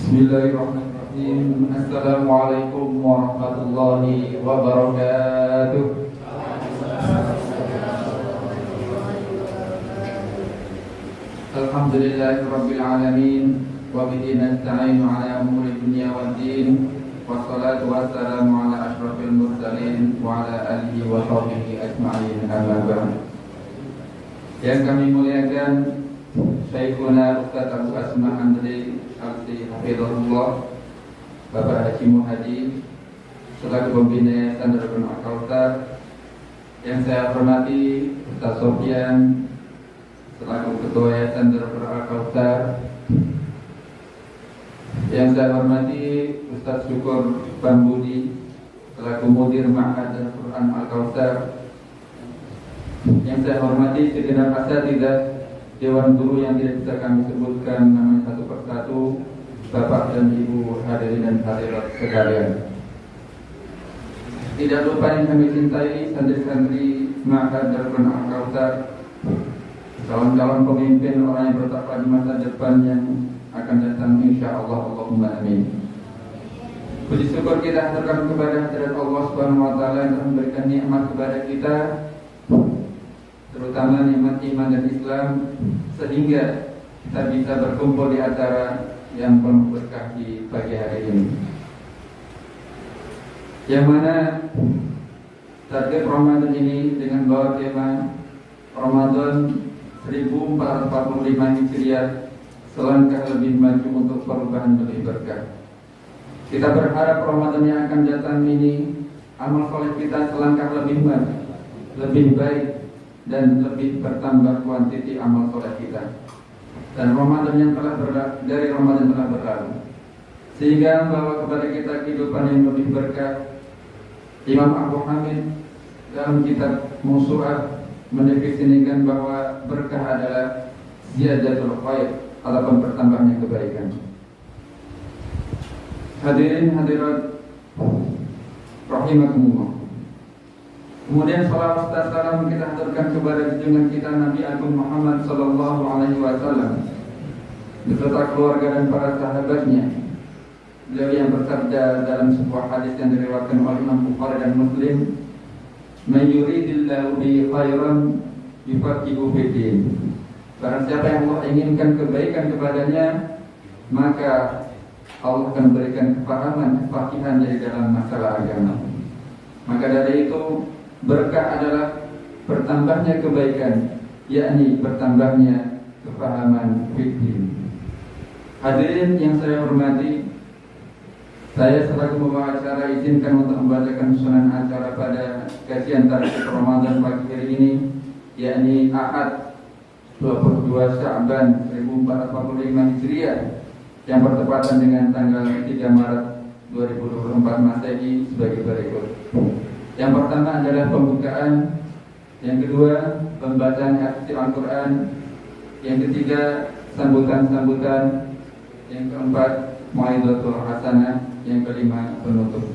Bismillahirrahmanirrahim. Assalamualaikum warahmatullahi wabarakatuh. Alhamdulillahirabbil alamin wa bihi nasta'inu ala umuri dunya waddin. Wassalatu wassalamu ala asyrafil mursalin wa ala alihi wa sahbihi ajma'in. Amma ba'd. Yang kami muliakan Syekhuna Ustaz Abu Asma Andri Alsi Hafizahullah, Bapak Haji Muhadi selaku pembina Yayasan Darul Al-Kautsar, yang saya hormati Ustaz Sofyan selaku Ketua Yayasan Darul Al-Kautsar, yang saya hormati Ustaz Syukur Bambudi selaku Mudir Ma'had Al-Quran Al-Kautsar, yang saya hormati segenap asatidzah Dewan Guru yang tidak bisa kami sebutkan namanya satu persatu, Bapak dan Ibu hadirin dan hadirat sekalian. Tidak lupa yang kami cintai santri-santri Ma'had Darul Al-Kautsar, calon-calon pemimpin orang yang bertakwa di masa depan yang akan datang insyaallah, Allahumma amin. Puji syukur kita haturkan kepada hadirat Allah Subhanahu wa taala yang telah memberikan nikmat kepada kita, terutama nikmat iman dan Islam, sehingga kita bisa berkumpul di acara yang penuh berkah di pagi hari ini, yang mana target Ramadan ini dengan bawa tema Ramadan 1445 Hijriah, selangkah lebih maju untuk perubahan lebih berkah. Kita berharap Ramadan yang akan datang ini amal soleh kita selangkah lebih maju, lebih baik, dan lebih bertambah kuantiti amal soleh kita. Dan Ramadan yang telah dari Ramadan telah berlalu, sehingga membawa kepada kita kehidupan yang lebih berkah. Imam Abu Hamid dalam kitab Mawsu'ah mendefinisikan bahwa berkah adalah ziyadatul khair, ataupun bertambahnya kebaikan. Hadirin hadirat rahimakumullah. Kemudian salawat dan salam kita haturkan kepada junjungan kita Nabi Agung Muhammad sallallahu alaihi wasallam beserta keluarga dan para sahabatnya. Beliau yang bersabda dalam sebuah hadis yang diriwayatkan oleh Imam Bukhari dan Muslim, "Man yuridillahu bihi khairan yufaqihuhu fid-din." Barang siapa yang Allah inginkan kebaikan kepadanya, maka Allah akan berikan kepahaman, kefakihan dari dalam masalah agama. Maka dari itu berkah adalah bertambahnya kebaikan, yakni bertambahnya kepahaman fikih. Hadirin yang saya hormati, saya selaku pembawa acara izinkan untuk membacakan susunan acara pada kajian tarikh Ramadan pagi hari ini, yakni Ahad 22 Sya'ban 1445 Hijriah yang bertepatan dengan tanggal 3 Maret 2024 Masehi sebagai berikut. Yang pertama adalah pembukaan, yang kedua pembacaan ayat Al-Quran, yang ketiga sambutan-sambutan, yang keempat mau'izatul hasanah, yang kelima penutup.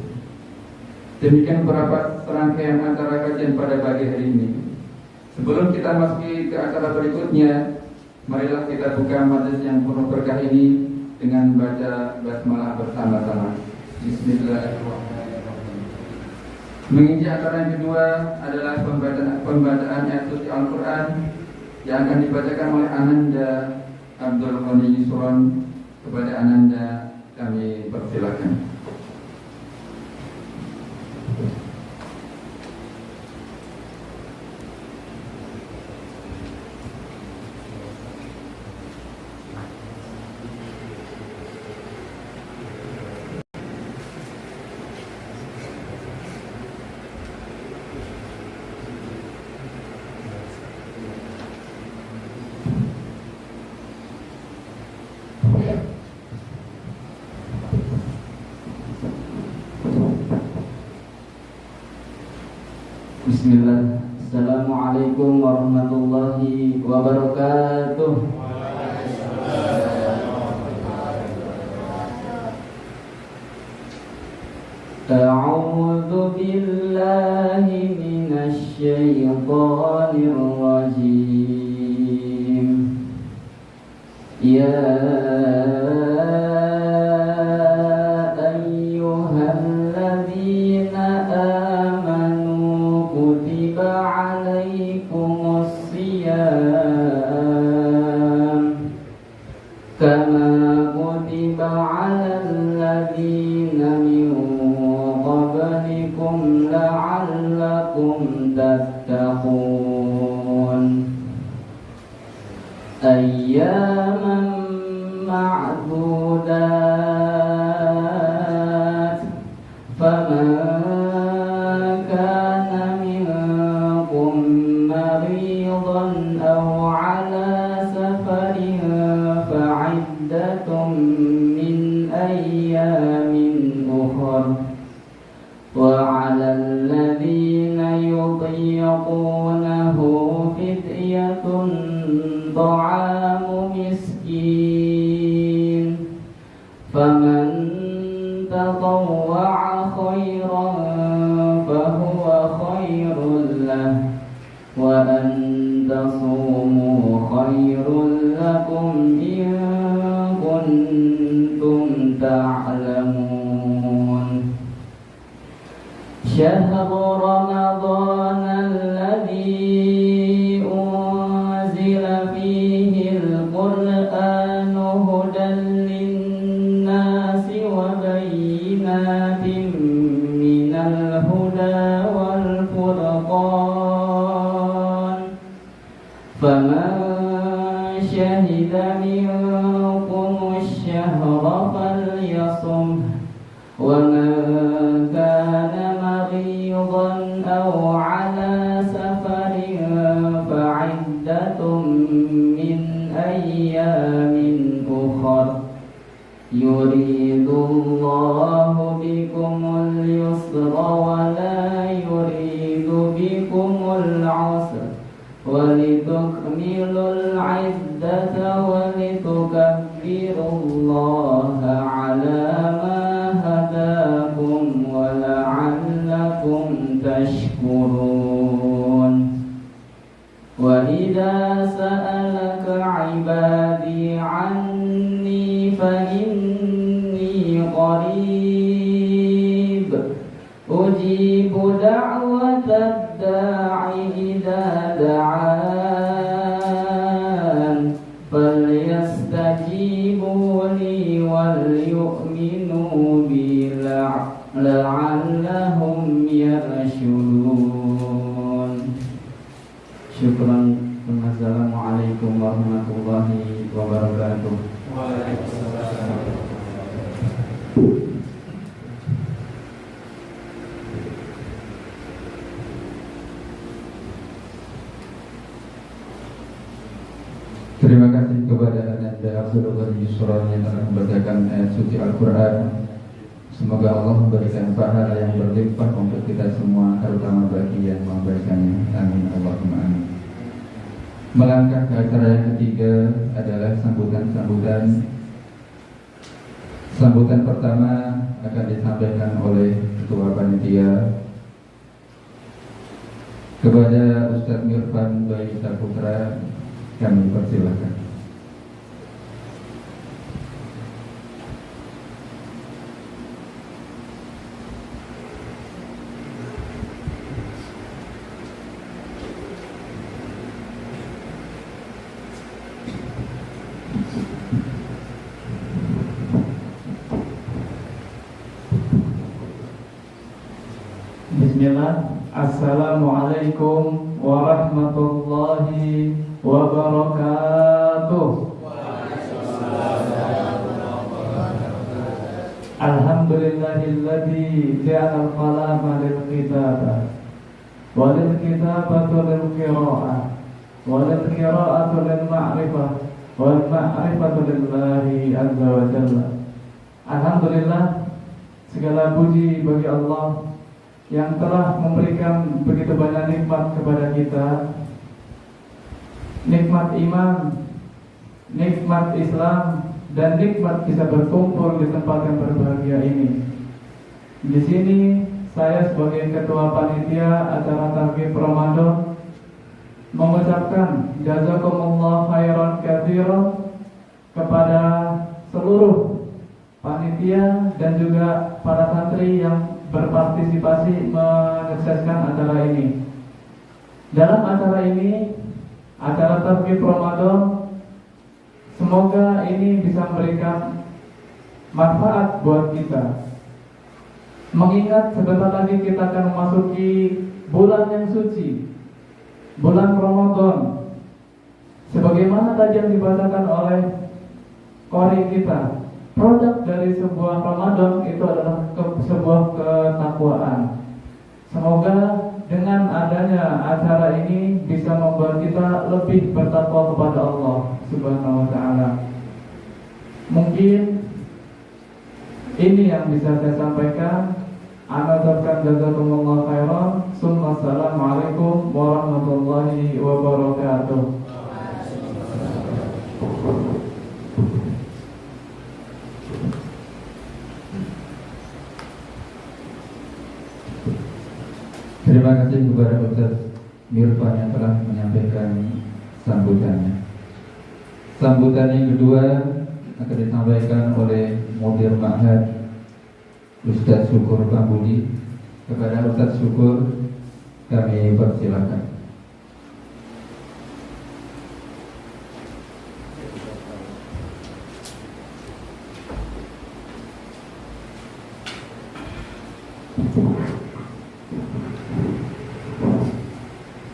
Demikian beberapa serangkaian acara kajian pada pagi hari ini. Sebelum kita masuki ke acara berikutnya, marilah kita buka majelis yang penuh berkah ini dengan baca basmalah bersama-sama. Bismillahirrahmanirrahim. Menginjak acara yang kedua adalah pembacaan ayat suci Al-Quran yang akan dibacakan oleh Ananda Abdul Ghani Yusron. Kepada Ananda kami persilakan. Bismillah. Assalamualaikum warahmatullahi wabarakatuh. A'udzu billahi minasy syaithanir rajim. Ya كما كتب على الذين من قبلكم لعلكم تتقون أياما معدودات فمن كان منكم مريضا أو على سفر فعدة من أيام أخر وعلى الذين يطيقونه فدية طعام مسكين فمن تطوع خيرا فهو خير له وأن تصوموا خير لكم إن كنتم تعلمون شهر رمضان الذي أنزل فيه القرآن هدى للناس وبينات من الهدى والفرقان فمن شهد منكم الشهر فليصم ومن كان مريضا أو على سفر فعدة من أيام أخر يريد الله بكم اليسر ولا يريد بكم العسر ولتكملوا العدة ولتكبروا الله على ما هداكم ولعلكم تشكرون وإذا سألك عبادي عني فإني قريب أجيب دعوة الداع إذا دعان فليستجيبوا لي وليؤمنوا بي لعلهم يرشدون. Syukran. Assalamualaikum warahmatullahi wabarakatuh. Waalaikumsalam. Terima kasih kepada Anda Abdullah Yusron yang telah membacakan ayat suci Al-Quran. Semoga Allah memberikan pahala yang berlimpah untuk kita semua, terutama bagi yang membacanya. Amin Allahumma amin. Melangkah ke acara yang ketiga adalah sambutan pertama akan disampaikan oleh Ketua Panitia kepada Ustadz Mirfan Bayi Saputra. Kami persilakan. Bismillah. Assalamualaikum warahmatullahi wabarakatuh. Alhamdulillahilladzi ja'ala al-qalama lil-kitabah wa lil-kitabatu lil-qira'ah wa lil-qira'atu lil-ma'rifah wal ma'rifatu lillahi azza wa jalla. Alhamdulillah, segala puji bagi Allah yang telah memberikan begitu banyak nikmat kepada kita, nikmat iman, nikmat Islam, dan nikmat bisa berkumpul di tempat yang berbahagia ini. Di sini saya sebagai ketua panitia acara Targhib Ramadan mengucapkan jazakumullah khairan katsiran kepada seluruh panitia dan juga para santri yang berpartisipasi menyukseskan acara ini. Dalam acara ini, acara Targhib Ramadan, semoga ini bisa memberikan manfaat buat kita. Mengingat sebentar lagi kita akan memasuki bulan yang suci, bulan Ramadan. Sebagaimana tadi yang dibacakan oleh qori kita, produk dari sebuah Ramadan itu adalah sebuah ketakwaan. Semoga dengan adanya acara ini bisa membuat kita lebih bertakwa kepada Allah Subhanahu wa ta'ala. Mungkin ini yang bisa saya sampaikan. Ana ucapkan jazakumullah khairan. Summa assalamualaikum warahmatullahi wabarakatuh. Terima kasih kepada Ustaz Mirfan yang telah menyampaikan sambutannya. Sambutan yang kedua akan disampaikan oleh Mudir Ma'had Ustaz Syukur Pambudi. Kepada Ustaz Syukur kami persilakan.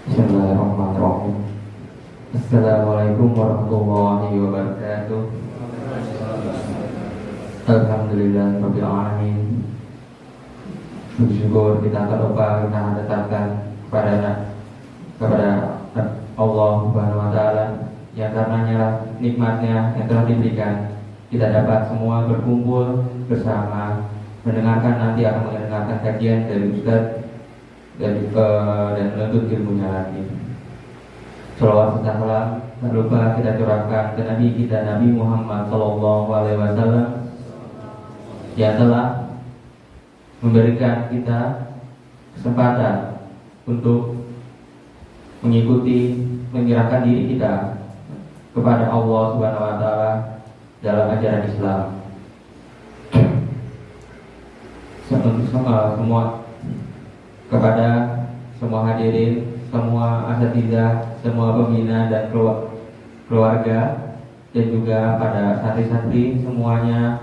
Bismillahirrahmanirrahim. Assalamualaikum warahmatullahi wabarakatuh. Alhamdulillah Rabbil Alamin. Bersyukur kita terlupa kita datangkan kepada Allah Subhanahu wa ta'ala, yang karenanya nikmatnya yang telah diberikan kita dapat semua berkumpul bersama mendengarkan, nanti akan mendengarkan kajian dari Ustaz dan menuntut ilmunya lagi. Shalawat serta salam tak lupa kita curahkan ke Nabi kita, Nabi Muhammad SAW, yang telah memberikan kita kesempatan untuk mengikuti, menyerahkan diri kita kepada Allah Subhanahu wa ta'ala dalam ajaran Islam. Semua kepada semua hadirin, semua asatidzah, semua pembina dan keluarga, dan juga pada santri-santri semuanya.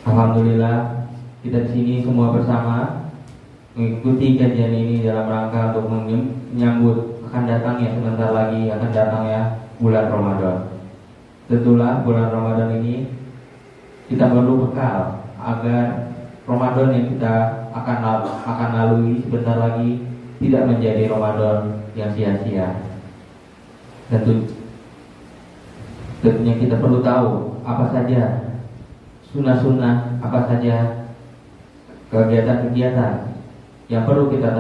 Alhamdulillah kita di sini semua bersama mengikuti kajian ini dalam rangka untuk menyambut akan datangnya, sebentar lagi akan datangnya bulan Ramadan. Tentulah bulan Ramadan ini kita perlu bekal agar Ramadan yang kita akan lalui sebentar lagi tidak menjadi Ramadan yang sia-sia. Tentunya kita perlu tahu apa saja sunnah-sunnah, apa saja kegiatan-kegiatan yang perlu kita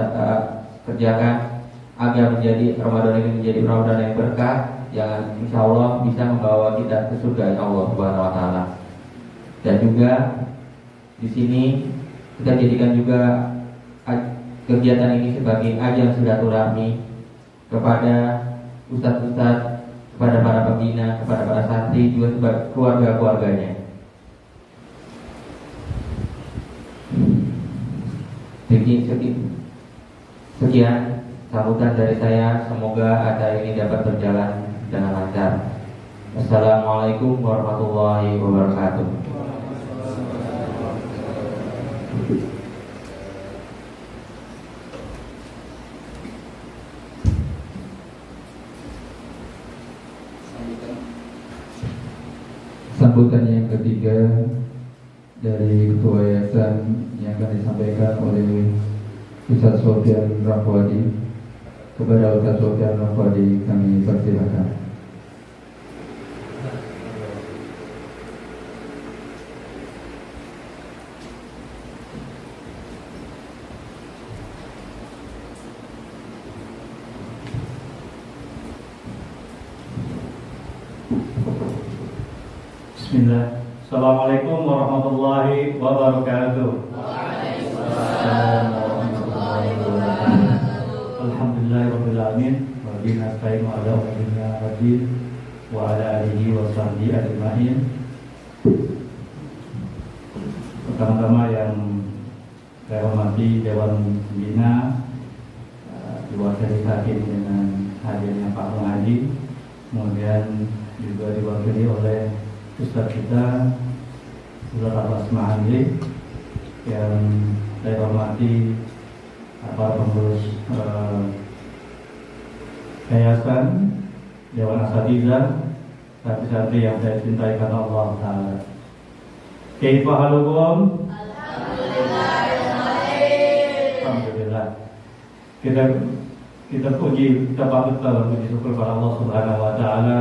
kerjakan agar menjadi Ramadan ini menjadi Ramadan yang berkah, yang insya Allah bisa membawa kita ke surga Allah Subhanahu wa ta'ala. Dan juga di sini kita jadikan juga kegiatan ini sebagai ajang silaturahmi kepada ustadz-ustadz, kepada para pembina, kepada para santri, juga kepada keluarga-keluarganya. Sekian sambutan dari saya. Semoga acara ini dapat berjalan dengan lancar. Assalamualaikum warahmatullahi wabarakatuh. Sambutan yang ketiga dari Ketua Yayasan yang akan disampaikan oleh Ustaz Sofyan Rahwadi. Kepada Ustaz Sofyan Rahwadi kami persilakan. Bismillah. Assalamualaikum warahmatullahi wabarakatuh. Alhamdulillahirabbil alamin. Wa bihi nasta'inu ala umuri din wa ala alihi wa sahbihi ajma'in. Pertama-tama yang saya hormati Dewan Pembina, diwakili hakim dengan hadirnya Pak Muhaji, kemudian juga diwakili oleh Ustaz kita Ustaz Abbas Mahandi, yang saya hormati para pengurus yayasan Dewan Asatidza, santri-santri yang saya cintai karena Allah Ta'ala. Kaifa halukum? Alhamdulillah. Kita puji, kita patut puji syukur pada Allah Subhanahu Wa Ta'ala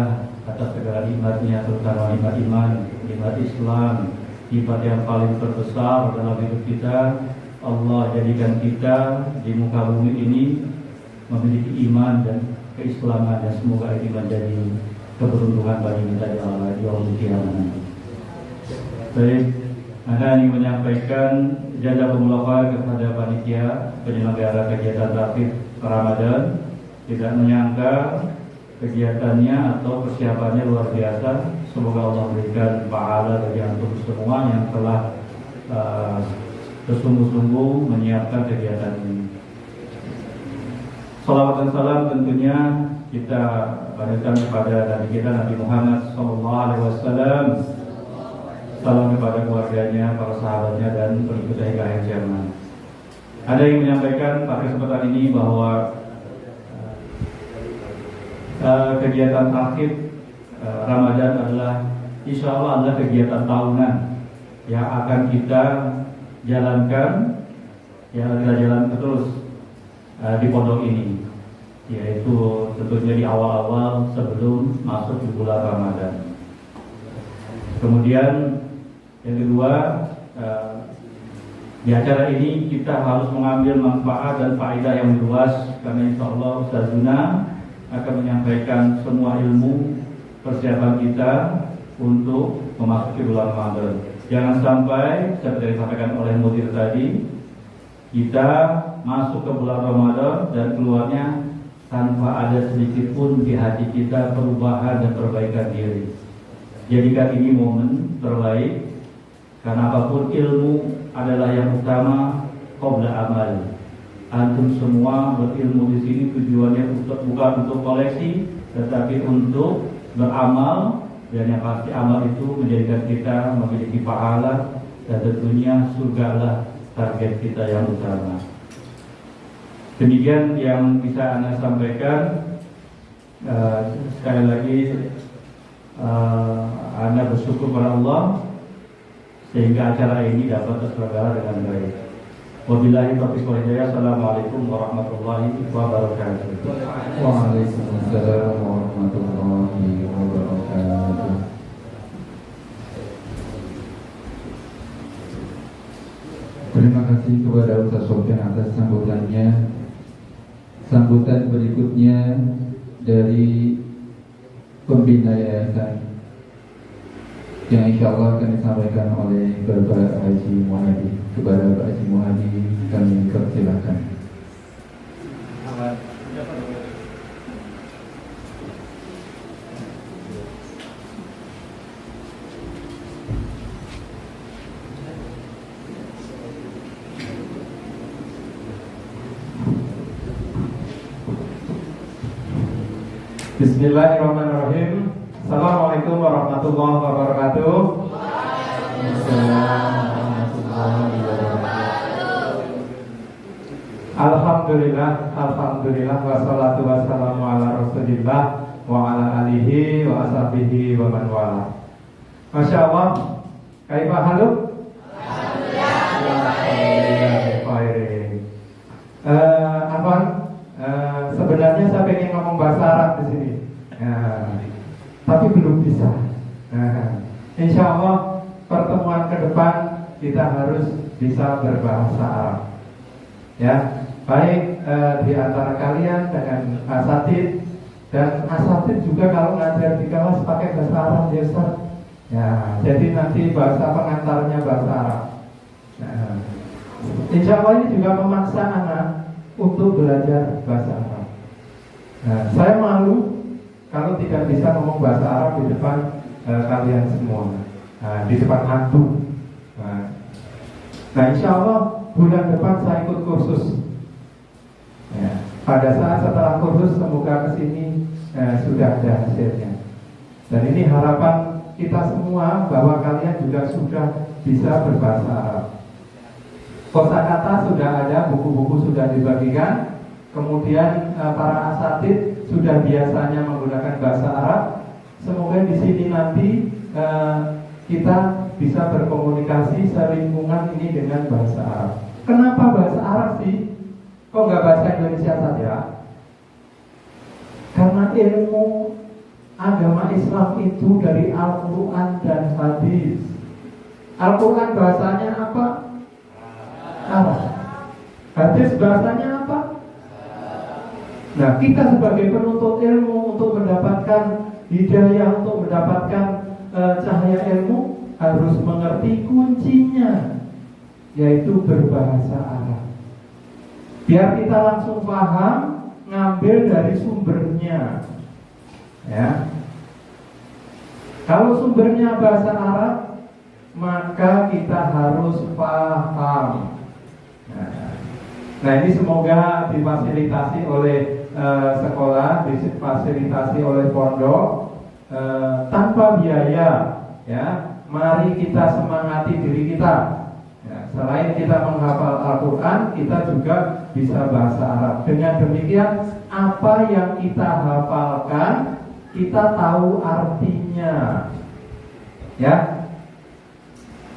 atas segala nikmatnya, terutama nikmat iman, nikmat Islam, nikmat yang paling terbesar dalam hidup kita. Allah jadikan kita di muka bumi ini memiliki iman dan keislaman, dan semoga ini menjadi keberuntungan bagi kita di yaumul qiyamah. Baik, Anda ingin menyampaikan jazakumullah kepada panitia penyelenggara kegiatan Taufik Ramadan. Tidak menyangka kegiatannya atau persiapannya luar biasa. Semoga Allah berikan pahala bagi antum semua yang telah bersungguh-sungguh menyiapkan kegiatan ini. Salawat dan salam tentunya kita berikan kepada Nabi kita Nabi Muhammad SAW. Salam kepada keluarganya, para sahabatnya, dan pengikutnya hingga akhir zaman. Ada yang menyampaikan pada kesempatan ini bahwa kegiatan akhir Ramadan adalah insya Allah adalah kegiatan tahunan yang akan kita jalankan, yang kita jalankan terus di pondok ini, yaitu tentunya di awal-awal sebelum masuk di bulan Ramadan. Kemudian yang kedua, di acara ini kita harus mengambil manfaat dan faedah yang luas, karena insya Allah Ustaz Zuna akan menyampaikan semua ilmu persiapan kita untuk memasuki bulan Ramadan. Jangan sampai seperti yang disampaikan oleh mudir tadi, kita masuk ke bulan Ramadan dan keluarnya tanpa ada sedikit pun di hati kita perubahan dan perbaikan diri. Jadikan ini momen terbaik, karena apapun ilmu adalah yang utama qabla amal. Antum semua berilmu di sini tujuannya bukan untuk koleksi, tetapi untuk beramal, dan yang pasti amal itu menjadikan kita memiliki pahala, dan tentunya surga lah target kita yang utama. Demikian yang bisa Anda sampaikan. Sekali lagi Anda bersyukur kepada Allah sehingga acara ini dapat terselenggara dengan baik. Wabillahi taufiq wal hidayah. Assalamualaikum warahmatullahi wabarakatuh. Waalaikumsalam warahmatullahi wabarakatuh. Terima kasih kepada Ustaz Sofyan atas sambutannya. Sambutan berikutnya dari pembina yayasan yang insya Allah akan disampaikan oleh Bapak Haji Muhadi. Kepada Pak Haji Muhadi kami persilakan. Bismillahirrahmanirrahim. Assalamualaikum warahmatullahi wabarakatuh. Alhamdulillah wassalatu wassalamu ala Rasulillah wa ala alihi wa ashabihi wa man wala. Masya Allah. Kaifa haluk? Sebenarnya saya pengen ngomong bahasa Arab di sini, tapi belum bisa. Insya Allah pertemuan ke depan kita harus bisa berbahasa Arab. Ya, baik di antara kalian dengan asatid Dan asatid juga kalau ngajar di kelas pakai bahasa Arab ya Ustaz. Ya, jadi nanti bahasa pengantarnya bahasa Arab. Nah, insya Allah ini juga memaksa anak untuk belajar bahasa Arab. Nah, saya malu kalau tidak bisa ngomong bahasa Arab di depan kalian semua, di depan hantu. Nah, insya Allah bulan depan saya ikut kursus. Ya, pada saat setelah kursus semoga kesini sudah ada hasilnya. Dan ini harapan kita semua bahwa kalian juga sudah bisa berbahasa Arab. Kosakata sudah ada, buku-buku sudah dibagikan. Kemudian para asatid sudah biasanya menggunakan bahasa Arab. Semoga di sini nanti kita bisa berkomunikasi selingkungan ini dengan bahasa Arab. Kenapa bahasa Arab sih? Kok nggak bahasa Indonesia saja? Karena ilmu agama Islam itu dari Al-Quran dan hadis. Al-Quran bahasanya apa? Arab. Hadis bahasanya apa? Nah, kita sebagai penuntut ilmu untuk mendapatkan hidayah, untuk mendapatkan cahaya ilmu, harus mengerti kuncinya, yaitu berbahasa Arab. Biar kita langsung paham, ngambil dari sumbernya. Ya. Kalau sumbernya bahasa Arab, maka kita harus paham. Nah, ini semoga difasilitasi oleh sekolah, difasilitasi oleh pondok tanpa biaya. Ya, mari kita semangati diri kita. Ya, selain kita menghafal Al-Quran, kita juga bisa bahasa Arab. Dengan demikian, apa yang kita hafalkan, kita tahu artinya. Ya,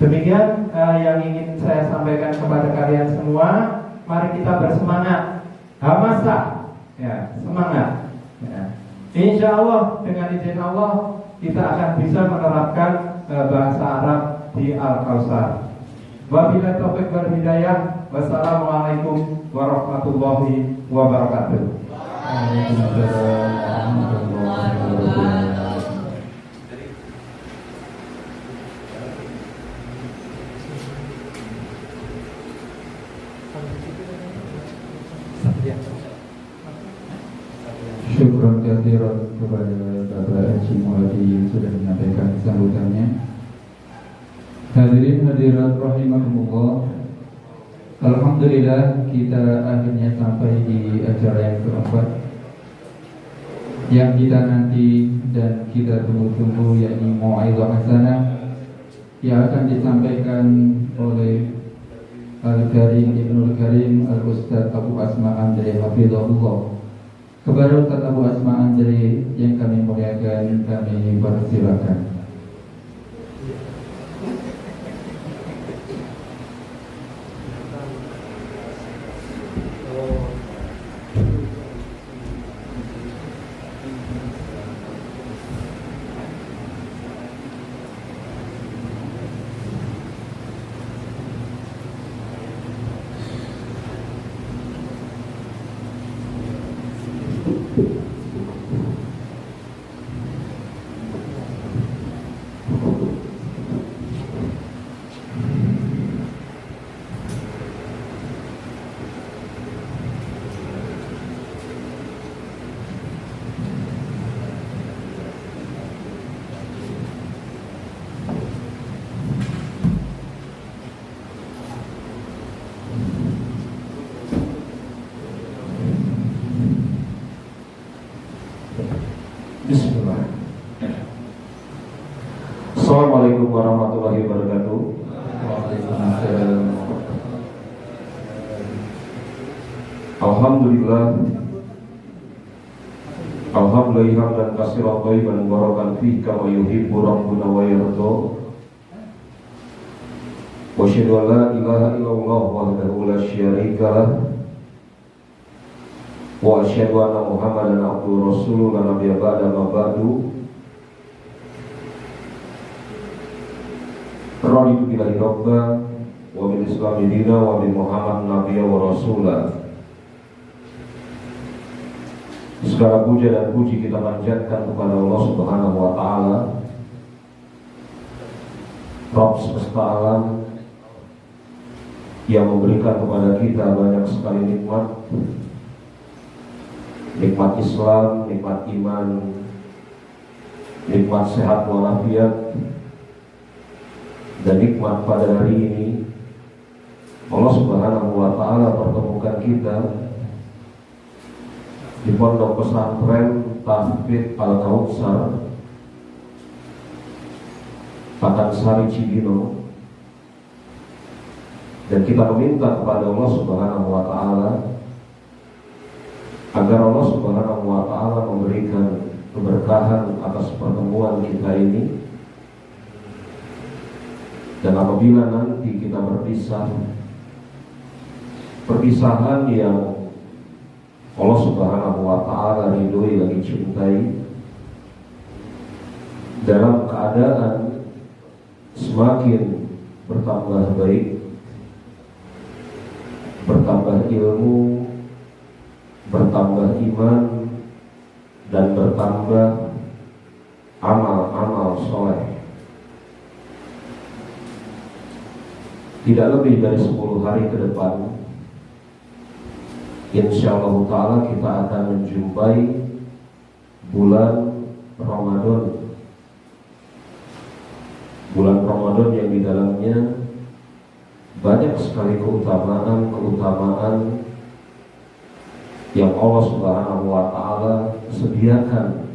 demikian yang ingin saya sampaikan kepada kalian semua. Mari kita bersemangat, hamasah, ya, semangat. Ya. Insya Allah dengan izin Allah kita akan bisa menerapkan bahasa Arab di Al-Kausar. Wabillahi taufiq wal hidayah. Wassalamualaikum warahmatullahi wabarakatuh. Syukron katsiran kepada Bapak Haji Muhadi yang sudah menyampaikan sambutannya. Hadirin hadirat rahimakumullah. Alhamdulillah kita akhirnya sampai di acara yang keempat yang kita nanti dan kita tunggu-tunggu, yakni Mau'izah Hasanah yang akan disampaikan oleh Al-Karim Ibnul Karim Al-Ustaz Abu Asma Andre Hafizahullah. Kepada Ustaz Abu Asma Andre yang kami muliakan, kami persilakan. Bismillah. Assalamualaikum warahmatullahi wabarakatuh. Waalaikumsalam. Alhamdulillah. Alhamdulillah hamdan katsiran thayyiban mubarakan fihi kama yuhibbu rabbuna wa yarda. Wa asyhadu an la ilaha illallah wahdahu la syarika lah. Wa asyhadu anna Muhammadan abduhu rasuluhu la nabiyya ba'da ma ba'du. Raditu billahi rabba wa bil islami dina wa bi Muhammad nabiyya wa rasulah. Segala puja dan puji kita panjatkan kepada Allah Subhanahu wa Ta'ala, Rabb semesta alam, yang memberikan kepada kita banyak sekali nikmat. Nikmat Islam, nikmat iman, nikmat sehat walafiat, dan nikmat pada hari ini Allah Subhanahu wa Ta'ala pertemukan kita di Pondok Pesantren Tahfidz Al-Kautsar, Pakansari Cibinong, dan kita meminta kepada Allah Subhanahu wa Ta'ala agar Allah Subhanahu wa Ta'ala memberikan keberkahan atas pertemuan kita ini. Dan apabila nanti kita berpisah, perpisahan yang Allah Subhanahu wa Ta'ala ridhoi lagi cintai, dalam keadaan semakin bertambah baik, bertambah ilmu, bertambah iman, dan bertambah amal-amal soleh. Tidak lebih dari 10 hari ke depan, insyaallah ta'ala kita akan menjumpai bulan Ramadan. Bulan Ramadan yang di dalamnya banyak sekali keutamaan yang Allah Subhanahu wa Ta'ala sediakan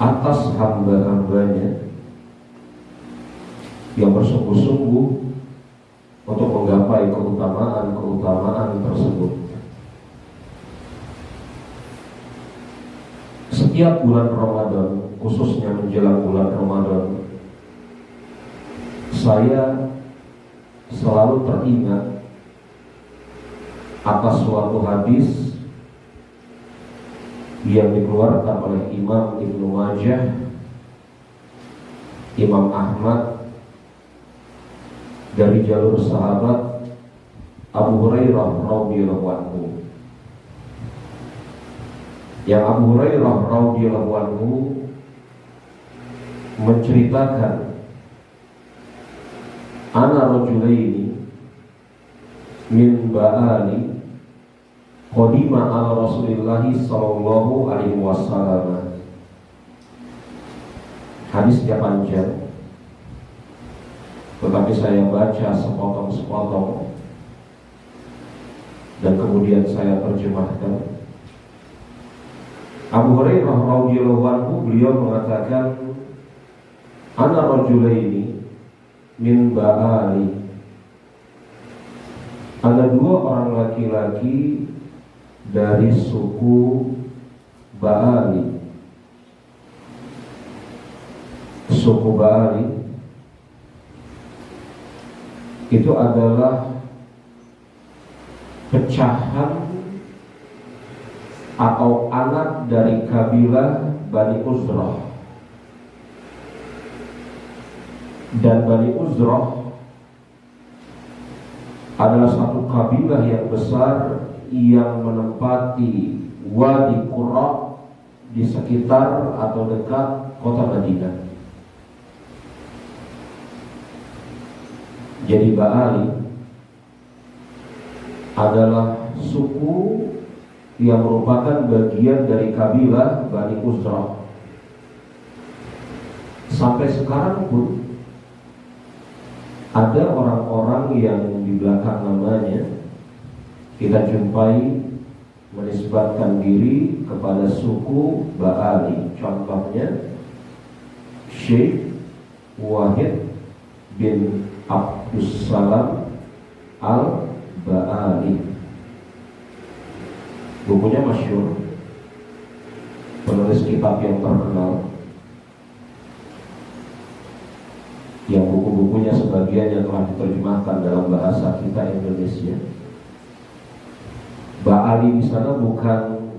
atas hamba-hambanya yang bersungguh-sungguh untuk menggapai keutamaan tersebut. Setiap bulan Ramadan, khususnya menjelang bulan Ramadan, saya selalu teringat atas suatu hadis yang dikeluarkan oleh Imam Ibnu Majah, Imam Ahmad, dari jalur sahabat Abu Hurairah radhiyallahu anhu. Yang Abu Hurairah radhiyallahu anhu menceritakan, ana rajulaini min ba'ali qadima ala Rasulillah sallallahu alaihi wasallam. Hadisnya panjang, tetapi saya baca sepotong-sepotong dan kemudian saya terjemahkan. Abu Hurairah radhiyallahu anhu, beliau mengatakan, ana rajulaini min ba'ali, ada 2 orang laki-laki dari suku Ba'ali. Suku Ba'ali itu adalah pecahan atau anak dari kabilah Bani Uzrah. Dan Bani Uzrah adalah satu kabilah yang besar yang menempati Wadi Qura di sekitar atau dekat kota Madinah. Jadi Ba'ali adalah suku yang merupakan bagian dari kabilah Bani Uzrah. Sampai sekarang pun ada orang-orang yang di belakang namanya kita jumpai menisbatkan diri kepada suku Ba'ali. Contohnya Syekh Wahid bin Abdussalam Al-Ba'ali. Bukunya masyhur, penulis kitab yang terkenal, yang buku-bukunya sebagiannya telah diterjemahkan dalam bahasa kita Indonesia. Ba'ali di sana bukan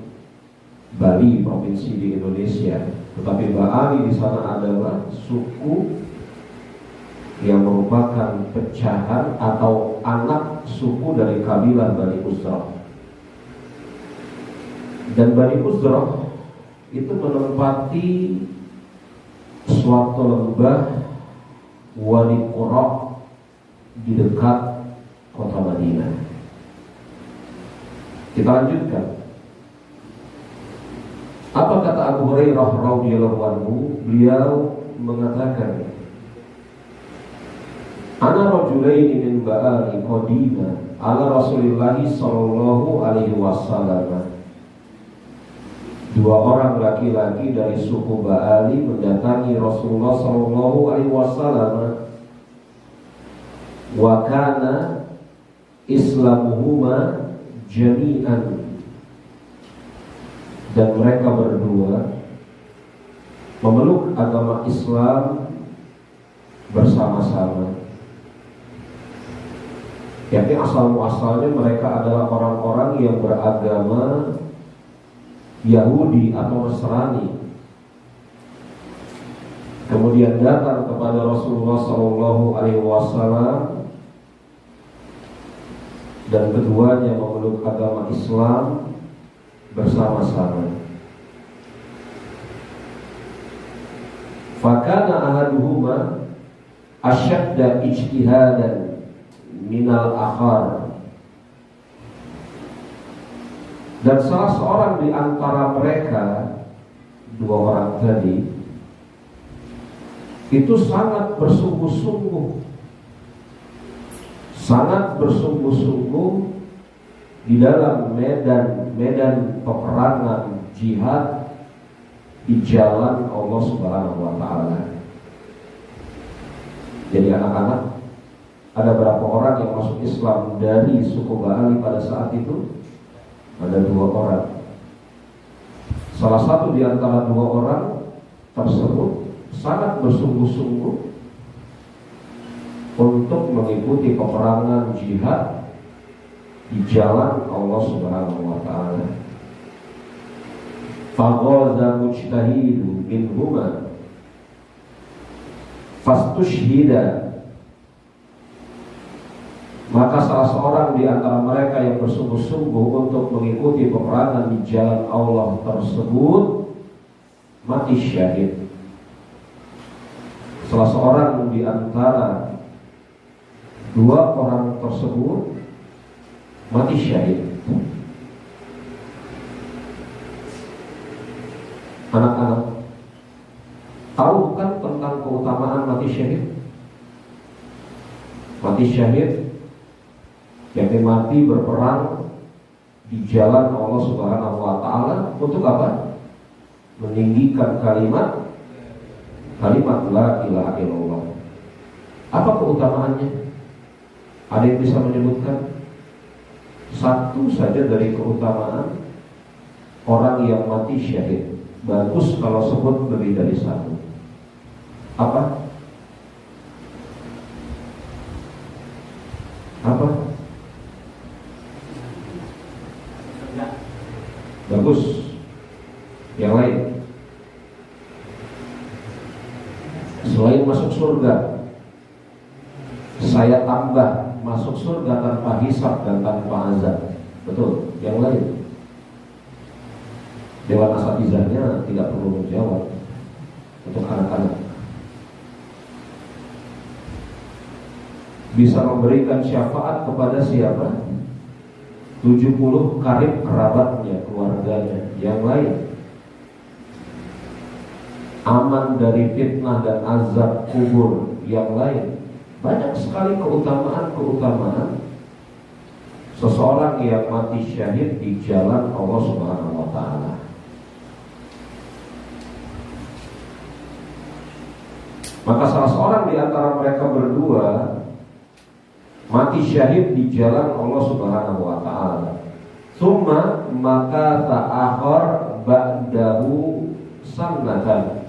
Bali, provinsi di Indonesia, tetapi Ba'ali di sana adalah suku yang merupakan pecahan atau anak suku dari kabilah Bani Uzrah. Dan Bani Uzrah itu menempati suatu lembah Wadi Qura di dekat kota Madinah. Kita lanjutkan. Apa kata Abu Hurairah radhiyallahu anhu? Beliau mengatakan, "Ana rajulaini min ba'ali qadima ala Rasulillah sallallahu alaihi wasallam." Dua orang laki-laki dari suku Ba'ali mendatangi Rasulullah sallallahu alaihi wasallam. Wa kana islamuhuma jami'an, dan mereka berdua memeluk agama Islam bersama-sama. Yakni asal-muasalnya mereka adalah orang-orang yang beragama Yahudi atau Nasrani. Kemudian datang kepada Rasulullah sallallahu alaihi wasallam, dan keduanya memeluk agama Islam bersama-sama. Fakana ahaduhuma asyadda ijtihadan minal akhar, dan salah seorang di antara mereka, dua orang tadi, itu sangat bersungguh-sungguh di dalam medan peperangan jihad di jalan Allah Subhanahu wa taala. Jadi anak-anak, ada berapa orang yang masuk Islam dari suku Ba'ali pada saat itu? Ada dua orang. Salah satu di antara dua orang tersebut sangat bersungguh-sungguh untuk mengikuti peperangan jihad di jalan Allah Subhanahu wa taala. Faghaza mujtahidu minhuma fastushhida, maka salah seorang di antara mereka yang bersungguh-sungguh untuk mengikuti peperangan di jalan Allah tersebut mati syahid. Salah seorang di antara dua orang tersebut mati syahid. Anak-anak, tahu bukan tentang keutamaan mati syahid? Mati syahid yakni mati berperang di jalan Allah Subhanahu wa taala untuk apa? Meninggikan kalimat la ilaha illallah. Apa keutamaannya? Ada yang bisa menyebutkan? Satu saja dari keutamaan orang yang mati syahid. Bagus kalau sebut lebih dari satu. Apa? Bagus. Yang lain? Selain masuk surga, saya tambah masuk surga tanpa hisab dan tanpa azab. Betul. Yang lain? Dewan asatizahnya tidak perlu menjawab untuk anak-anak. Bisa memberikan syafaat kepada siapa? 70 karib kerabatnya, keluarganya. Yang lain? Aman dari fitnah dan azab kubur. Yang lain? Banyak sekali keutamaan seseorang yang mati syahid di jalan Allah Subhanahu wa taala. Maka salah seorang di antara mereka berdua mati syahid di jalan Allah Subhanahu wa taala. Summa maka ta'akhir ba'dahu sanatan.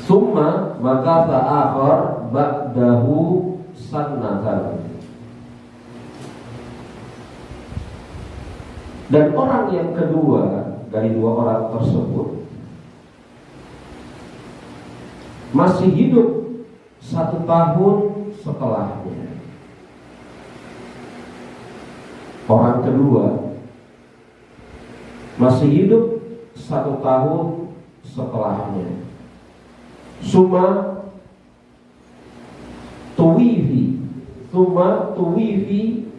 Summa maka ta'akhir ba'dahu sanatan. Dan orang yang kedua dari dua orang tersebut masih hidup 1 tahun setelahnya. Orang kedua masih hidup 1 tahun setelahnya. Suma tuwifi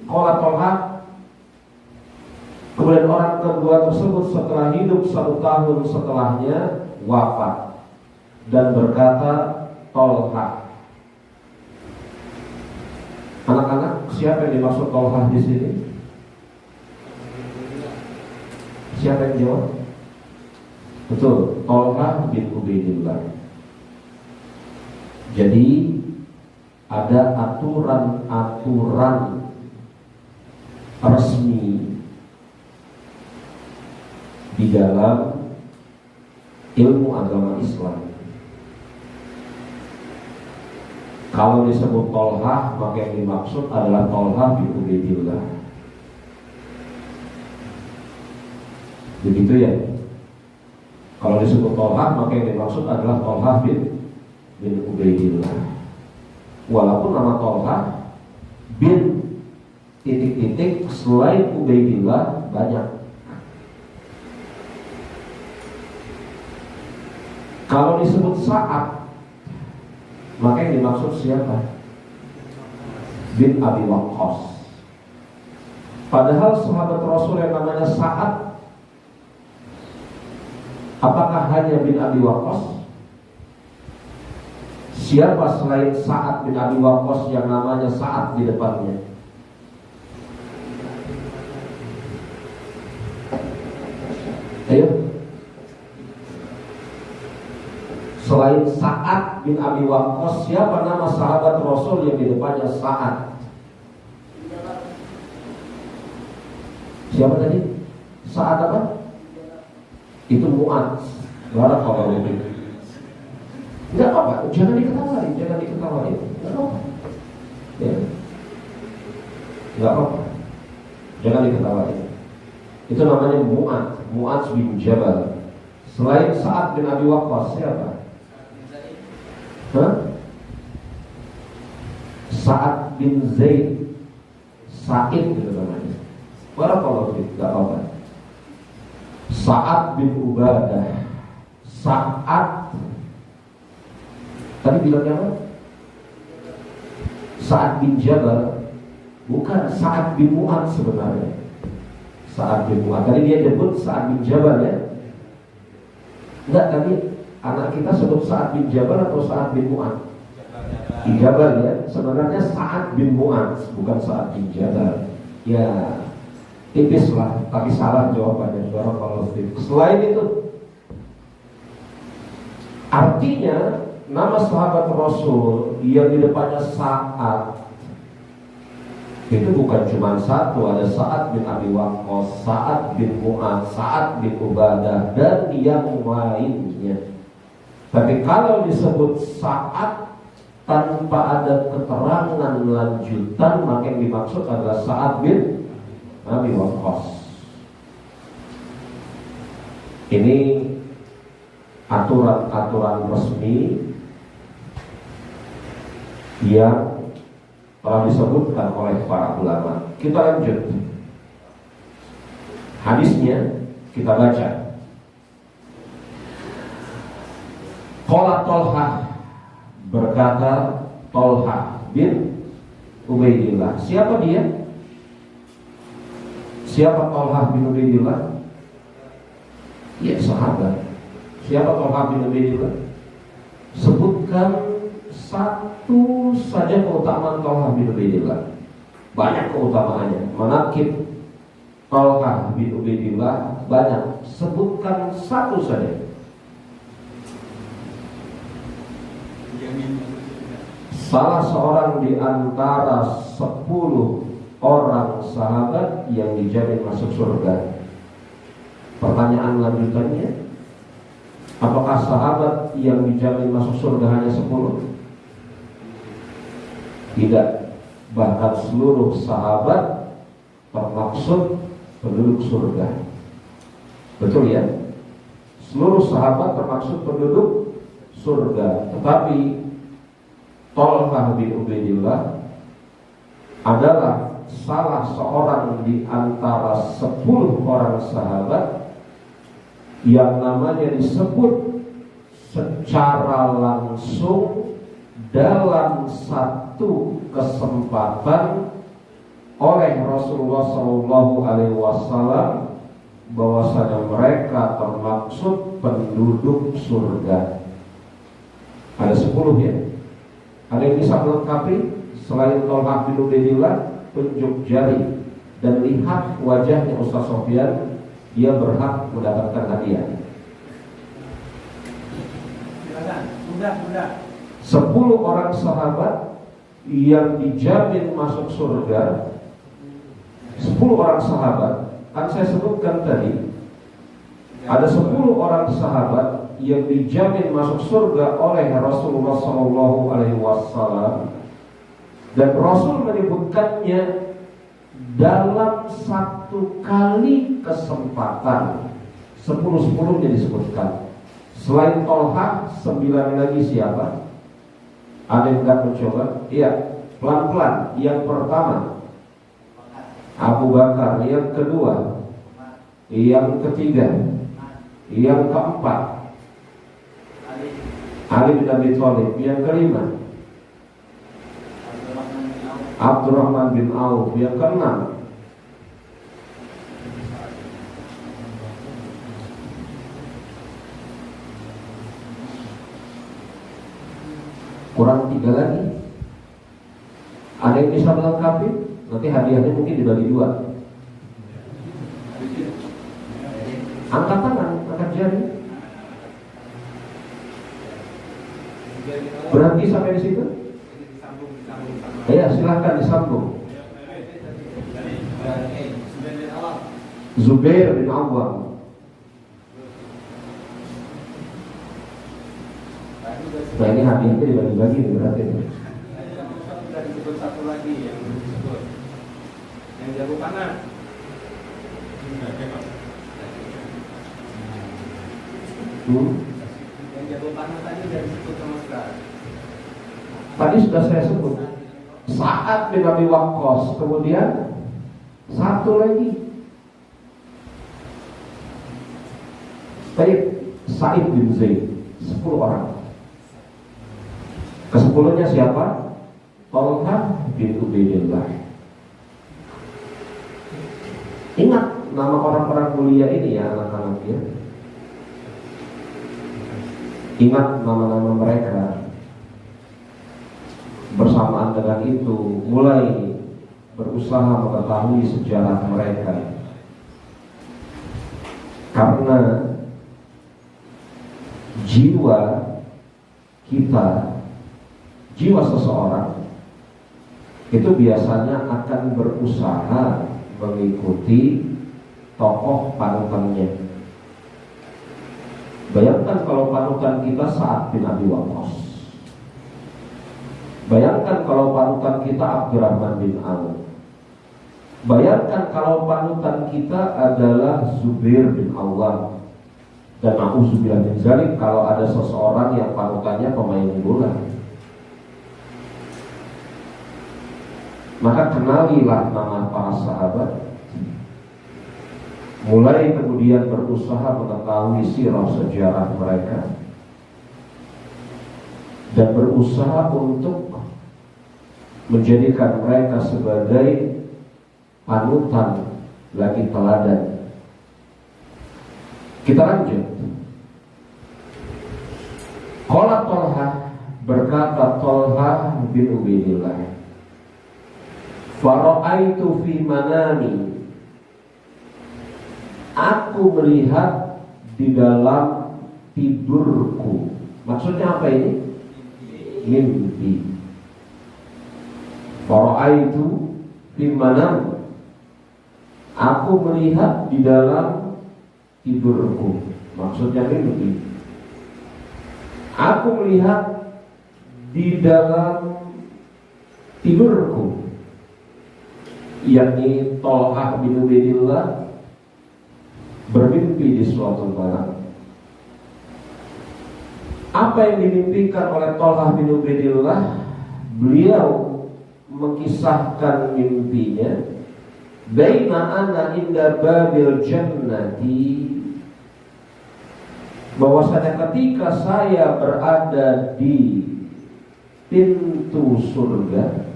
qala Talha. Kemudian orang kedua tersebut setelah hidup 1 tahun setelahnya wafat. Dan berkata Talha. Anak-anak, siapa yang dimaksud Talha di sini? Siapa yang jawab? Betul, Talha bin Ubaidillah. Jadi ada aturan-aturan resmi di dalam ilmu agama Islam. Kalau disebut Talha, maka yang dimaksud adalah Talha bin Ubaidillah. Begitu ya. Kalau disebut Talha, maka yang dimaksud adalah Talha bin Ubaidillah. Walaupun nama Talha bin titik-titik selain Ubaidillah banyak. Kalau disebut Sa'ad, maka yang dimaksud siapa? Bin Abi Waqqas. Padahal sahabat Rasul yang namanya Sa'ad, apakah hanya bin Abi Waqqas? Siapa selain Sa'ad bin Abi Waqqas yang namanya Sa'ad di depannya? Ayo. Selain Sa'ad bin Abi Waqqas, siapa nama sahabat Rasul yang di depannya Sa'ad? Siapa tadi? Sa'ad apa? Itu Mu'adz. Barakallahu fiik. Enggak apa-apa, jangan diketawain. Enggak apa-apa. Ya. Enggak apa-apa. Jangan diketawain. Itu namanya Mu'adz bin Jabal. Selain Sa'ad bin Abi Waqqas, siapa? Sa'ad bin Zaid, Sa'id itu namanya. Barakallahu fiik, enggak apa-apa. Sa'ad bin Ubadah, Sa'ad. Tadi bilangnya apa? Sa'ad bin Jabal. Bukan, Sa'ad bin Mu'adz sebenarnya. Sa'ad bin Mu'adz. Tadi dia sebut Sa'ad bin Jabal ya. Enggak, tadi anak kita sebut Sa'ad bin Jabal atau Sa'ad bin Mu'adz? Bin Jabal ya. Sebenarnya Sa'ad bin Mu'adz, bukan Sa'ad bin Jabal. Ya, tipis lah, tapi salah jawabannya. Barakallahu fiik. Selain itu, artinya nama sahabat Rasul yang di depannya Sa'ad itu bukan cuma satu. Ada Sa'ad bin Abi Waqqas, Sa'ad bin Mu'adz, Sa'ad bin Ubadah, dan yang lainnya. Tapi kalau disebut Sa'ad tanpa ada keterangan lanjutan, maka yang dimaksud adalah Sa'ad bin Abi Waqqas. Ini aturan-aturan resmi yang telah disebutkan oleh para ulama. Kita lanjut. Hadisnya kita baca. Qala Talha, berkata Talha bin Ubaidillah. Siapa dia? Siapa Talha bin Ubaidillah? Ya, sahabat. Siapa Talha bin Ubaidillah? Sebutkan satu saja keutamaan Talha bin Ubaidillah. Banyak keutamaannya. Manaqib Talha bin Ubaidillah banyak. Sebutkan satu saja. Salah seorang di antara 10 orang sahabat yang dijamin masuk surga. Pertanyaan lanjutannya, apakah sahabat yang dijamin masuk surga hanya 10? Tidak. Bahkan seluruh sahabat termaksud penduduk surga. Betul ya? Seluruh sahabat termaksud penduduk surga. Tetapi Talha bin Ubaidillah adalah salah seorang di antara 10 orang sahabat yang namanya disebut secara langsung dalam satu kesempatan oleh Rasulullah SAW bahwasanya mereka termaksud penduduk surga. Ada 10 ya. Ada yang bisa melengkapi selain Tolhah bin Ubaidillah, tunjuk jari dan lihat wajahnya Ustaz Sofyan, dia berhak mendapatkan hadiah. Silakan, 10 orang sahabat yang dijamin masuk surga. 10 orang sahabat, kan saya sebutkan tadi, ada 10 orang sahabat yang dijamin masuk surga oleh Rasulullah SAW, dan Rasul menyebutkannya dalam satu kali kesempatan. 10-10 disebutkan. Selain Tolhah, 9 lagi siapa? Ada yang enggak mencoba? Iya, pelan-pelan. Yang pertama Abu Bakar, yang kedua, yang ketiga, yang keempat Ali bin Abi Thalib, yang kelima Abdurrahman bin Auf, yang keenam kurang 3 lagi. Ada yang bisa melengkapi? Nanti hadiahnya mungkin dibagi 2. Angkat tangan, angkat jari. Berhenti sampai di situ? Ya, silahkan disambung. Zubair bin Awwam. Nah, ini hadiahnya dibagi-bagi nih berarti. Sudah disebut satu lagi yang disebut yang jago panah. Yang jago panah tadi sudah disebut sama sekali. Tadi sudah saya sebut Sa'ad bin Abi Waqqas. Kemudian satu lagi Sa'id bin Zaid. 10 orang. Ke-10-nya siapa? Tolhah bin Ubaidillah. Ingat nama orang-orang mulia ini ya anak-anak ya. Ingat nama-nama mereka. Bersamaan dengan itu mulai berusaha mengetahui sejarah mereka. Karena jiwa kita, jiwa seseorang itu biasanya akan berusaha mengikuti tokoh panutannya. Bayangkan kalau panutan kita Sa'ad bin Abi Waqqas. Bayangkan kalau panutan kita Abdurrahman bin Auf. Bayangkan kalau panutan kita adalah Zubair bin Awwam. Dan na'udzubillah min dzalik kalau ada seseorang yang panutannya pemain bola. Maka kenalilah nama para sahabat. Mulai kemudian berusaha mengetahui sirah sejarah mereka, dan berusaha untuk menjadikan mereka sebagai panutan lagi teladan. Kita lanjut. Qala Tolhah, berkata Tolhah bin Ubaidillah, fara'aitu fi manami, aku melihat di dalam tidurku. Maksudnya apa ini? Mimpi. Fara'aitu fi manami, aku melihat di dalam tidurku. Maksudnya mimpi. Aku melihat di dalam tidurku, yakni Tolhah bin Ubaidillah bermimpi di suatu malam. Apa yang dimimpikan oleh Tolhah bin Ubaidillah? Beliau mengisahkan mimpinya. Baina ana inda babil jannati, bahwasanya ketika saya berada di pintu surga,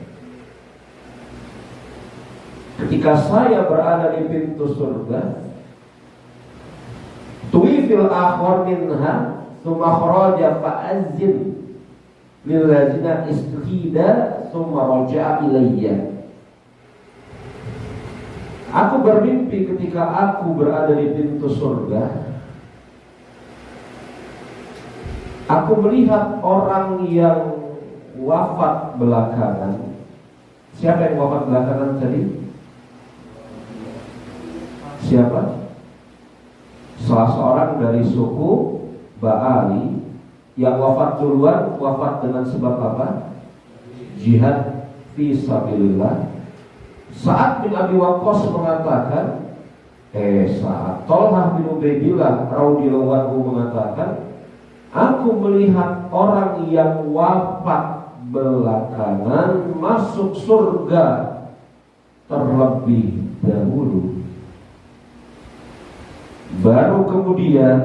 tuwifil akhor minha thumma kharaja fa'azzin lillazina istihida thumma raja'a ilayya. Aku bermimpi ketika aku berada di pintu surga, aku melihat orang yang wafat belakangan. Siapa yang wafat belakangan tadi? Siapa? Salah seorang dari suku Ba'ali yang wafat duluan. Wafat dengan sebab apa? Jihad fi sabilillah. Sa'ad bin Abi Waqqas mengatakan, Talhah bin Ubaidillah radhiyallahu anhu mengatakan, aku melihat orang yang wafat belakangan masuk surga terlebih dahulu, baru kemudian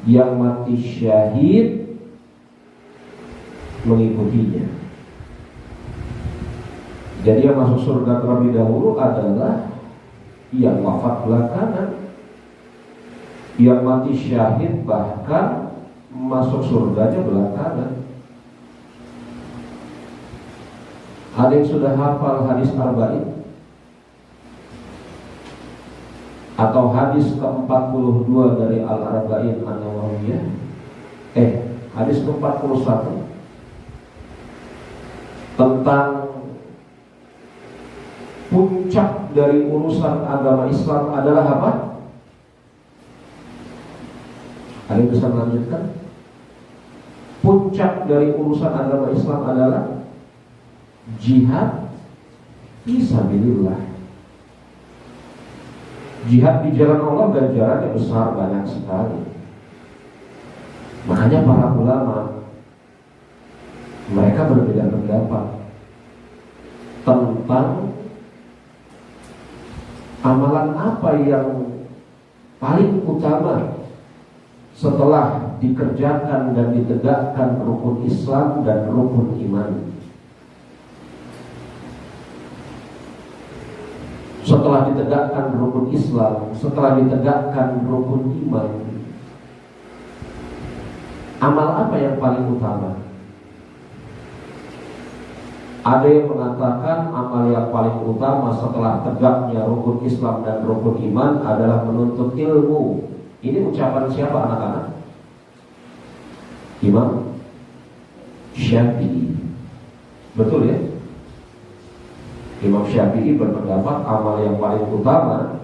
yang mati syahid mengikutinya. Jadi yang masuk surga terlebih dahulu adalah yang wafat belakangan. Yang mati syahid bahkan masuk surganya belakangan. Ada yang sudah hafal hadis Arba'in atau hadis ke-42 dari Al-Arba'in An-Nawawiyah? Hadis ke-41 tentang puncak dari urusan agama Islam adalah apa? Ada yang bisa melanjutkan? Puncak dari urusan agama Islam adalah jihad fisabilillah. Jihad di jalan Allah ganjarannya besar, banyak sekali. Makanya para ulama mereka berbeda pendapat tentang amalan apa yang paling utama setelah dikerjakan dan ditegakkan rukun Islam dan rukun iman. Setelah ditegakkan rukun Islam, setelah ditegakkan rukun iman, amal apa yang paling utama? Ada yang mengatakan amal yang paling utama setelah tegaknya rukun Islam dan rukun iman adalah menuntut ilmu. Ini ucapan siapa anak-anak? Imam Syafi'i. Betul ya? Imam Syafi'i berpendapat amal yang paling utama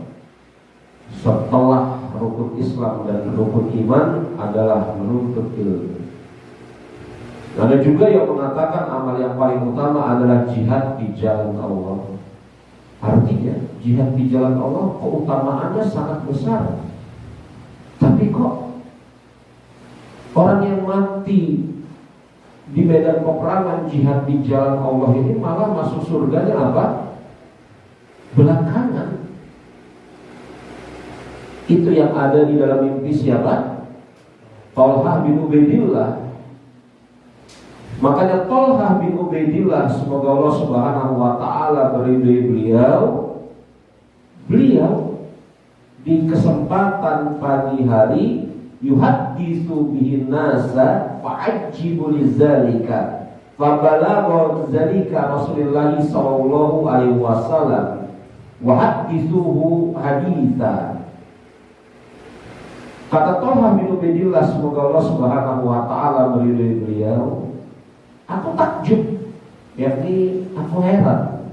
setelah rukun Islam dan rukun iman adalah menuntut ilmu. Ada juga yang mengatakan amal yang paling utama adalah jihad di jalan Allah. Artinya jihad di jalan Allah keutamaannya sangat besar. Tapi kok orang yang mati di medan peperangan jihad di jalan Allah ini malah masuk surganya apa? Belakangan. Itu yang ada di dalam mimpi siapa? Talhah bin Ubaidillah. Makanya Talhah bin Ubaidillah, semoga Allah Subhanahu wa taala meridhai beliau di kesempatan pagi hari yuhadditsu bihin nasa fa'ajibu lidzalika fa balagha dzalika Rasulullah sallallahu alaihi wasallam wa hadditsuhu haditsa. Kata Talhah bin Ubaidillah, semoga Allah Subhanahu wa taala meridhai beliau, aku takjub, yakni aku heran.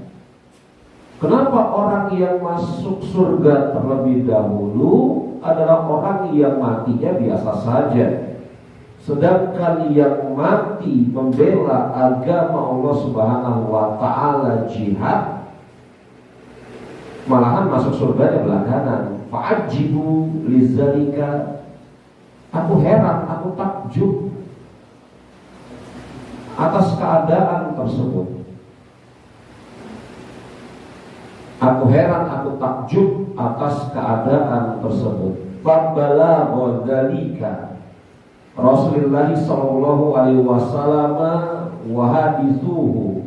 Kenapa orang yang masuk surga terlebih dahulu adalah orang yang matinya biasa saja, sedangkan yang mati membela agama Allah Subhanahu wa taala jihad malahan masuk surganya belakangan. Fa'ajibu lidzalika, aku heran, aku takjub atas keadaan tersebut. Aku heran, aku takjub atas keadaan tersebut. fabalagha dzalika Rasulullah sallallahu alaihi wasallam wa hadithuhu,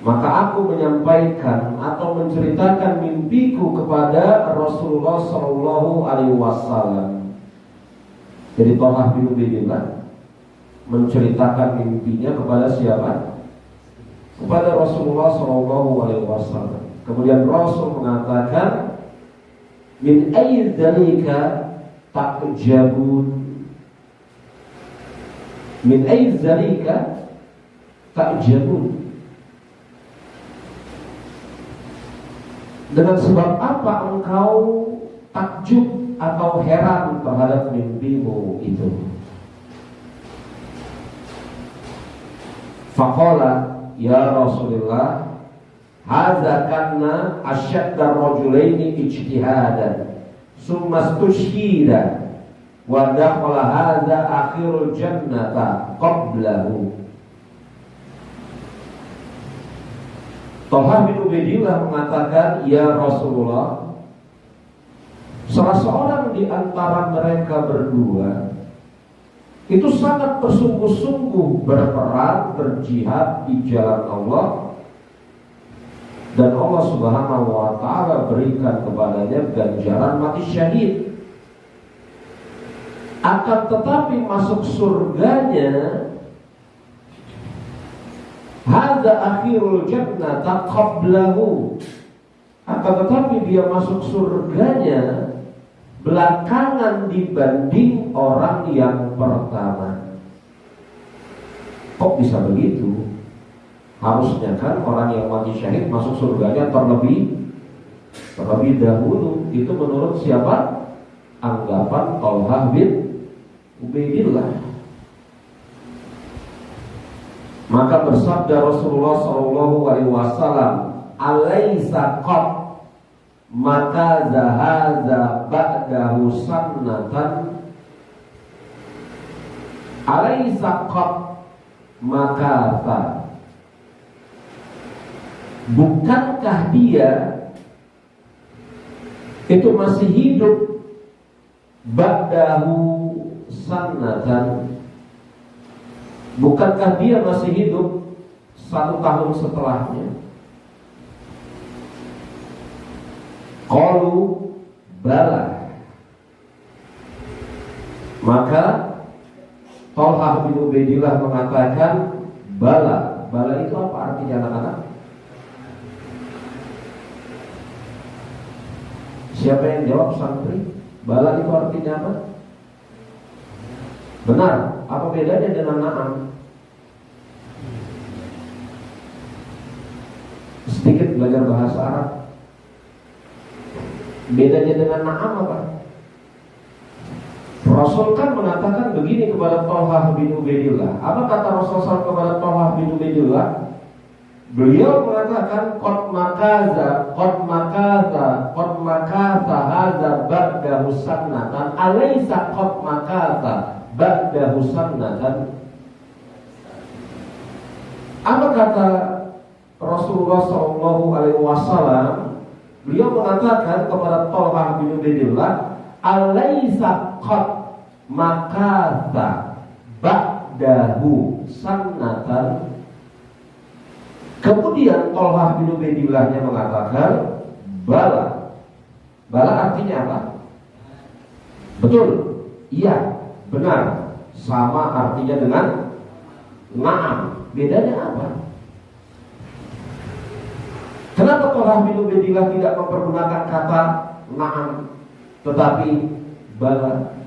maka aku menyampaikan atau menceritakan mimpiku kepada Rasulullah sallallahu alaihi wasallam. Jadi Thalhah bin Ubaidillah menceritakan mimpinya kepada siapa? Kepada Rasulullah sallallahu alaihi wasallam. Kemudian Rasul mengatakan, min ayyi dzalika ta'jabun, min ayyi dzalika ta'jabun, dengan sebab apa engkau takjub atau heran terhadap mimpimu itu? Faqala, ya Rasulullah, hadza kanna asyaddar rajulaini ijtihadan summa stushhida wa dakhala hadza akhirul jannata qablahu. Thalhah bin Ubaidillah mengatakan, ya Rasulullah, salah seorang di antara mereka berdua itu sangat bersungguh-sungguh berperang, berjihad di jalan Allah, dan Allah Subhanahu wa ta'ala berikan kepadanya ganjaran mati syahid. Akan tetapi masuk surganya, hadza akhirul jannata qablahu, akan tetapi dia masuk surganya belakangan dibanding orang yang pertama. Kok bisa begitu? Harusnya kan orang yang mati syahid masuk surganya terlebih dahulu. Itu menurut siapa? Anggapan Thalhah bin Ubaidillah. Maka bersabda Rasulullah sallallahu alaihi wasallam, alaisa qad maka zahaza ba'dahu sannatan, alaisa qad maka bukankah dia itu masih hidup ba'dahu sannatan, bukankah dia masih hidup 1 tahun setelahnya? Qalu bala, maka Thalhah bin Ubaidillah mengatakan bala. Bala itu apa artinya, anak-anak? Siapa yang jawab, santri? Bala itu artinya apa? Benar. Apa bedanya dengan na'am? Sedikit belajar bahasa Arab. Bedanya dengan na'am apa? Rasul kan mengatakan begini kepada Thalhah bin Ubaidillah. Apa kata Rasul kepada Thalhah bin Ubaidillah? Beliau mengatakan qad makaza hadza ba'dahu sannatan, alaysa qad makaza ba'dahu sannatan. Apa kata Rasulullah sallallahu alaihi wasallam? Beliau mengatakan kepada Thalhah bin Ubaidillah, alaysa qad makaza ba'dahu sannatan. Kemudian Thalhah bin Ubaidillahnya mengatakan bala. Bala artinya apa? Betul, iya, benar. Sama artinya dengan na'am. Bedanya apa? Kenapa Thalhah bin Ubaidillah tidak mempergunakan kata na'am tetapi bala?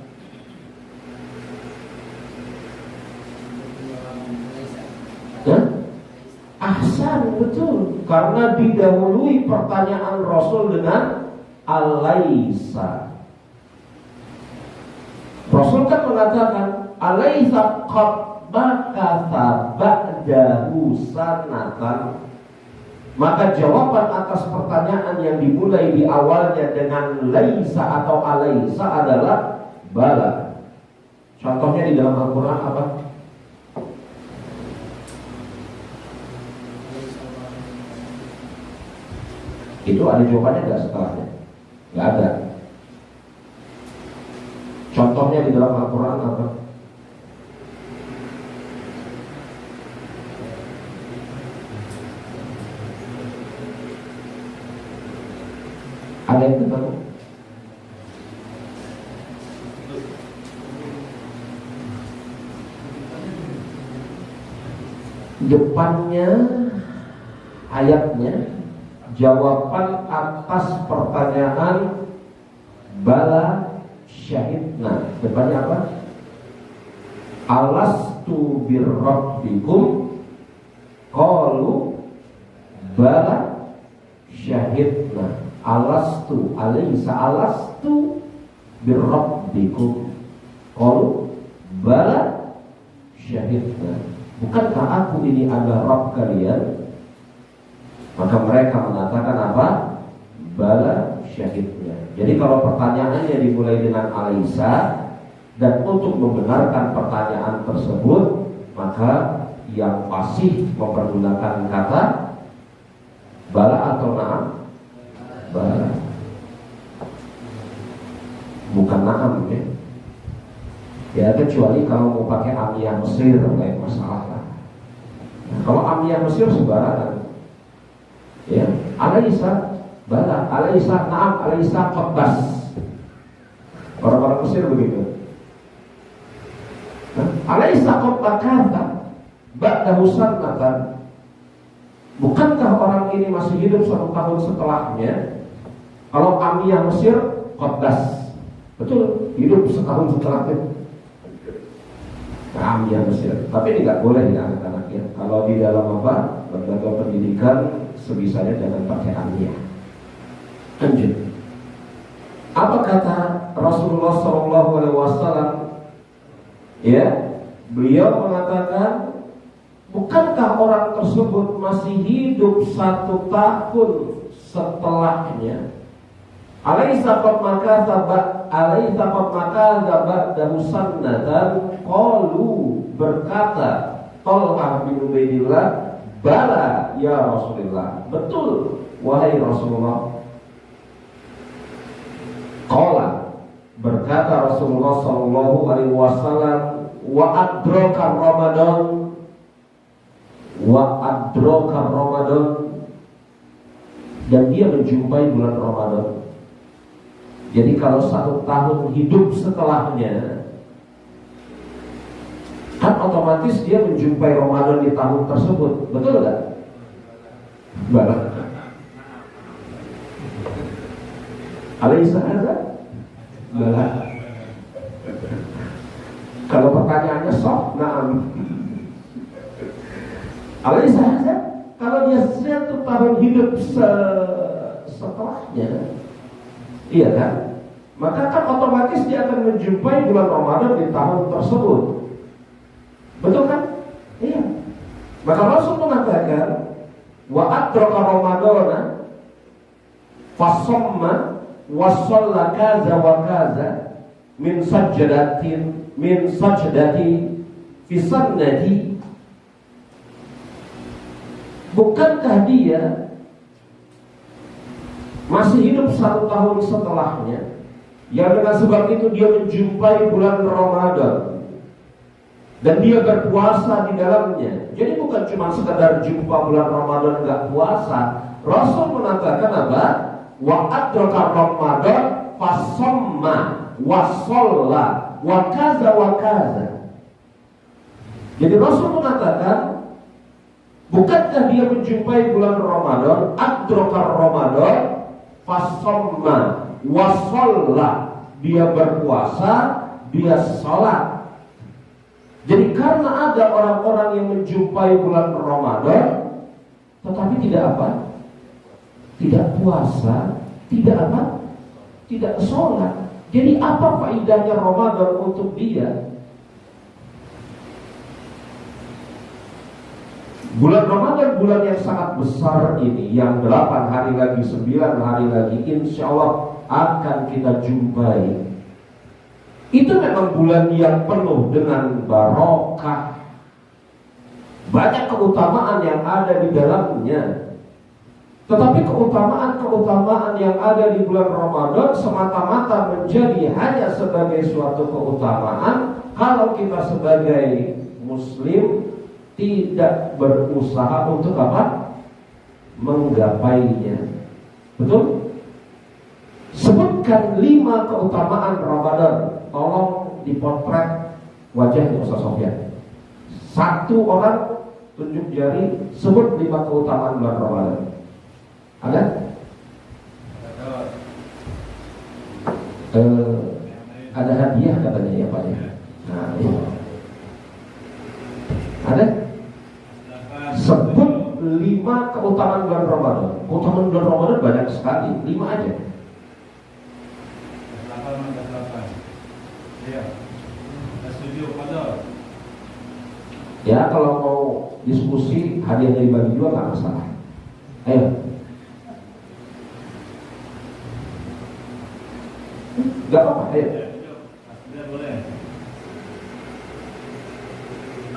Ahsan, betul. Karena didahului pertanyaan Rasul dengan alaisa. Rasul kan mengatakan alaisa qad makatha ba'dahu sanatan. Maka jawaban atas pertanyaan yang dimulai di awalnya dengan laisa atau alaisa adalah bala. Contohnya di dalam Al-Quran apa? Itu ada jawabannya nggak setelahnya? Nggak ada. di dalam Al-Quran apa? Ada yang tahu? Depannya ayatnya jawaban atas pertanyaan bala syahidna. Depannya apa? Alastu birrabbikum qalu bala syahidna. Alastu alaysa alastu birrabbikum qalu bala syahidna. Bukankah aku ini adalah Rabb kalian? Maka mereka mengatakan apa? Bala syahidnya. Jadi kalau pertanyaannya dimulai dengan Alaysa, dan untuk membenarkan pertanyaan tersebut, maka yang fasih mempergunakan kata bala atau na'am? Bala, bukan na'am ya. Ya kecuali kalau mau pakai amiyah Mesir lain masalah lah. Nah, kalau amiyah Mesir sembarangan. Ya, Alaysa bala, Alaysa na'am, Alaysa qabbas. Orang-orang Mesir begitu. Nah, Alaysa qabbakata ba'dahu sanatan. Bukankah orang ini masih hidup 1 tahun setelahnya? Kalau amiyah Mesir qabbas. Betul, hidup 1 tahun setelahnya. Amiyah Mesir. Tapi ini nggak boleh ya anak-anak ya. Kalau di dalam apa? Lembaga pendidikan sebisanya jangan pakai amiyah. Lanjut. Apa kata Rasulullah SAW? Ya, beliau mengatakan, bukankah orang tersebut masih hidup 1 tahun setelahnya? Alaysa qad makatha ba'dahu sannatan qalu, berkata Talhah bin Ubaidillah, bala ya Rasulullah, betul wahai Rasulullah. Qala, berkata Rasulullah sallallahu alaihi wasallam, wa adraka Ramadan, dan dia menjumpai bulan Ramadan. Jadi kalau 1 tahun hidup setelahnya, kan otomatis dia menjumpai Ramadan di tahun tersebut. Betul nggak? Baik. Alaysa hadza? Baik. Kalau pertanyaannya sok, na'am. Alaysa hadza? Kalau dia 1 tahun hidup setelahnya, iya kan? Maka kan otomatis dia akan menjumpai bulan Ramadan di tahun tersebut. Betul kan? Iya. Maka Rasul mengatakan, wa adraka Ramadana fasamma wa shalla kaza wa kaza min sajdati fi sannati. Bukankah dia masih hidup 1 tahun setelahnya, yang dengan sebab itu dia menjumpai bulan Ramadan dan dia berpuasa di dalamnya. Jadi bukan cuma sekedar jumpa bulan Ramadan enggak puasa. Rasul mengatakan apa? Wa adraka Ramadan fasamma wa shalla wa kaza wa kaza. Jadi Rasul mengatakan, bukankah dia menjumpai bulan Ramadan, adraka Ramadan fasamma wa shalla, dia berpuasa, dia salat. Jadi karena ada orang-orang yang menjumpai bulan Ramadan tetapi tidak apa? Tidak puasa, tidak apa? Tidak sholat. Jadi apa faedahnya Ramadan untuk dia? Bulan Ramadan, bulan yang sangat besar ini, yang 8 hari lagi, 9 hari lagi, insya Allah akan kita jumpai. Itu memang bulan yang penuh dengan barokah. Banyak keutamaan yang ada di dalamnya. Tetapi keutamaan-keutamaan yang ada di bulan Ramadan semata-mata menjadi hanya sebagai suatu keutamaan kalau kita sebagai Muslim tidak berusaha untuk apa? Menggapainya. Betul? Sebutkan 5 keutamaan Ramadan. Tolong dipotret wajahnya Ustaz Sofyan. Satu orang tunjuk jari, sebut 5 keutamaan bulan Ramadan. Ada? Ada hadiah katanya ya Pak ya. Nah, ya. Ada? Sebut 5 keutamaan bulan Ramadan. Keutamaan bulan Ramadan banyak sekali, 5 aja. Ya, kalau mau diskusi hadiahnya dibagi 2 nggak masalah. Ayo. Gak apa-apa, ayo.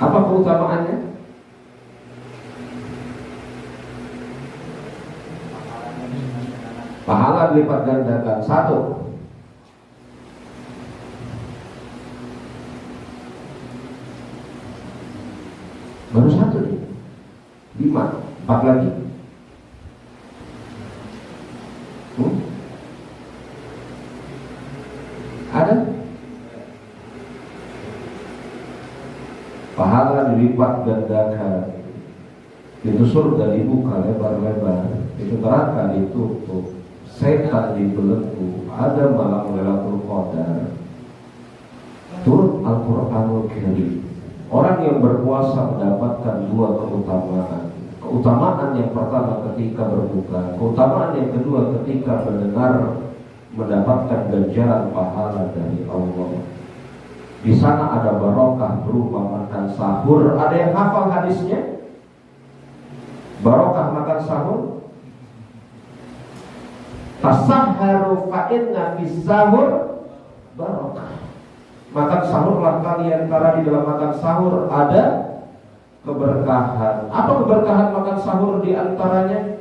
Apa keutamaannya? Pahala dilipat gandakan. 1. Baru 1 nih. 5. 4 lagi. Ada? Pahala dilipat gandakan. Itu surga dibuka lebar-lebar. Itu neraka ditutup. Setan dibelenggu. Ada malam Lailatul Qadar. Turun Al-Qur'anul Karim. Orang yang berpuasa mendapatkan 2 keutamaan. Keutamaan yang pertama ketika berbuka, keutamaan yang kedua ketika mendengar, mendapatkan ganjaran pahala dari Allah. Di sana ada barokah berupa makan sahur. Ada yang hafal hadisnya? Barokah makan sahur. Tasahharu fa inna fis sahur barokah. Makan sahurlah kalian karena di dalam makan sahur ada keberkahan. Apa keberkahan makan sahur di antaranya?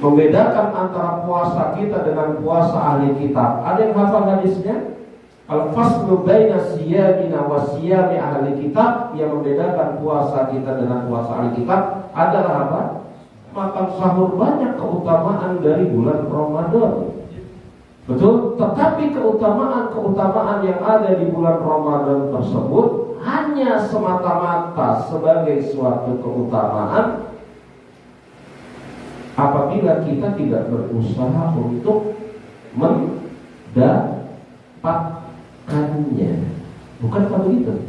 Membedakan antara puasa kita dengan puasa ahli kitab. Ada yang hafal hadisnya? Al-faslu baina siyamina wa siyami ahli kitab. Yang membedakan puasa kita dengan puasa ahli kitab adalah apa? Makan sahur banyak keutamaan dari bulan Ramadan. Betul? Tetapi keutamaan-keutamaan yang ada di bulan Ramadan tersebut hanya semata-mata sebagai suatu keutamaan apabila kita tidak berusaha untuk mendapatkannya. Bukankah begitu?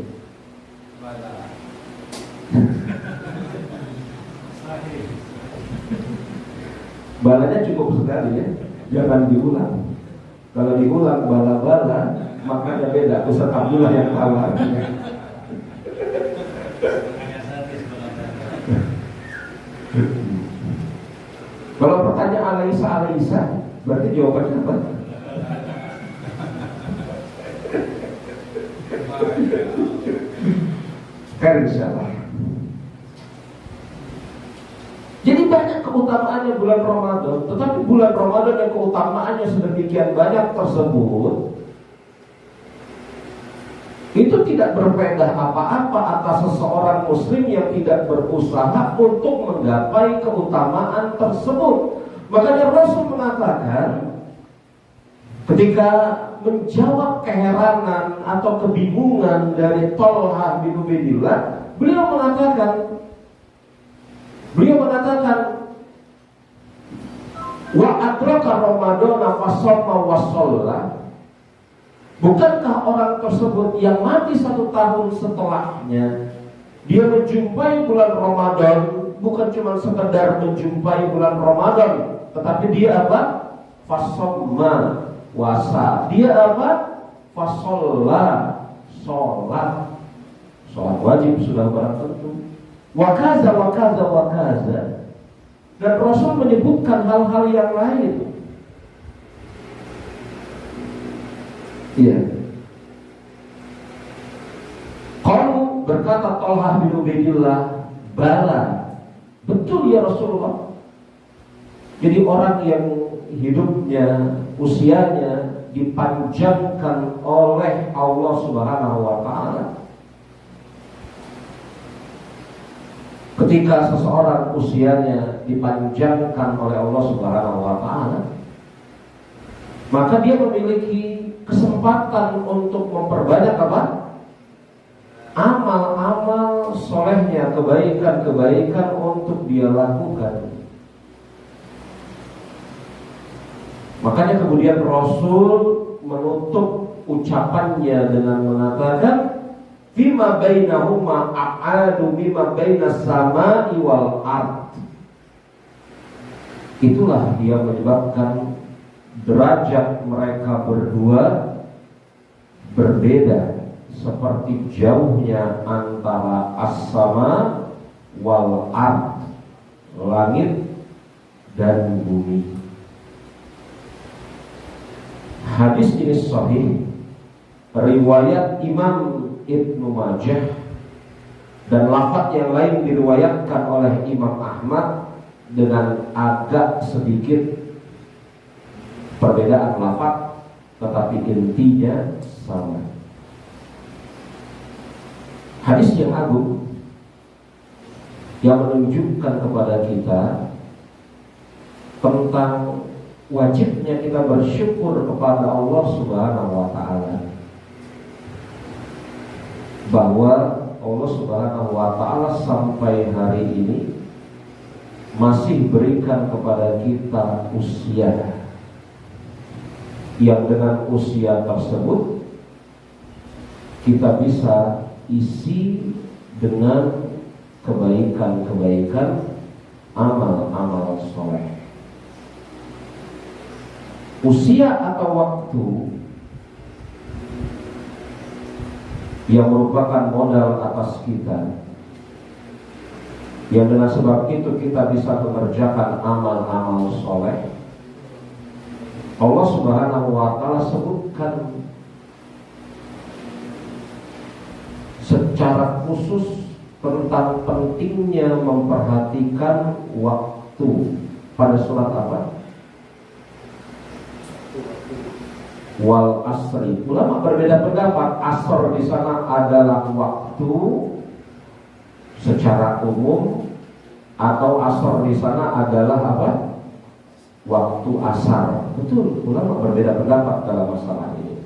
Balanya cukup sekali ya. Jangan diulang. Kalau diulang bala-bala, makanya beda. Ustaz Abdullah yang kalah. Kalau pertanyaan Alaisa, berarti jawabannya apa? Sekarang insyaallah. Jadi banyak keutamaannya bulan Ramadan. Tetapi bulan Ramadan yang keutamaannya sedemikian banyak tersebut, itu tidak berfaedah apa-apa atas seseorang muslim yang tidak berusaha untuk menggapai keutamaan tersebut. Makanya Rasul mengatakan, ketika menjawab keheranan atau kebingungan dari Thalhah bin Ubaidillah, beliau mengatakan wa adraka Ramadana fasoma wa shalla. Bukankah orang tersebut yang mati 1 tahun setelahnya, dia menjumpai bulan Ramadan, bukan cuma sekedar menjumpai bulan Ramadan, tetapi dia apa? Fasoma wasa. Dia apa? Fasolla, sholat wajib sudah barang tentu. Wakaza. Dan Rasul menyebutkan hal-hal yang lain. Iya. Qalu, berkata Thalhah bin Ubaidillah, bala, betul ya Rasulullah. Jadi orang yang hidupnya, usianya dipanjangkan oleh Allah Subhanahu wa Ta'ala, ketika seseorang usianya dipanjangkan oleh Allah Subhanahu wa Ta'ala, maka dia memiliki kesempatan untuk memperbanyak apa? Amal-amal solehnya, kebaikan-kebaikan untuk dia lakukan. Makanya kemudian Rasul menutup ucapannya dengan mengatakan, "Fima bainahuma a'adu bima bainas samai wal ard." Itulah yang menyebabkan derajat mereka berdua berbeda, seperti jauhnya antara as-sama wal ard, langit dan bumi. Hadis ini sahih, riwayat Imam Ibnu Majah, dan lafaz yang lain diriwayatkan oleh Imam Ahmad dengan agak sedikit perbedaan lafaz, tetapi intinya sama. Hadis yang agung yang menunjukkan kepada kita tentang wajibnya kita bersyukur kepada Allah Subhanahu wa Ta'ala, bahwa Allah Subhanahu wa Ta'ala sampai hari ini masih berikan kepada kita usia, yang dengan usia tersebut kita bisa isi dengan kebaikan-kebaikan, amal-amal soleh. Usia atau waktu yang merupakan modal atas kita, yang dengan sebab itu kita bisa mengerjakan amal-amal soleh. Allah Subhanahu wa Ta'ala sebutkan secara khusus tentang pentingnya memperhatikan waktu pada surat apa? Wal asri. Ulama berbeda pendapat. Asr di sana adalah waktu secara umum, atau asr di sana adalah apa? Waktu asar. Betul, ulama berbeda pendapat dalam masalah ini.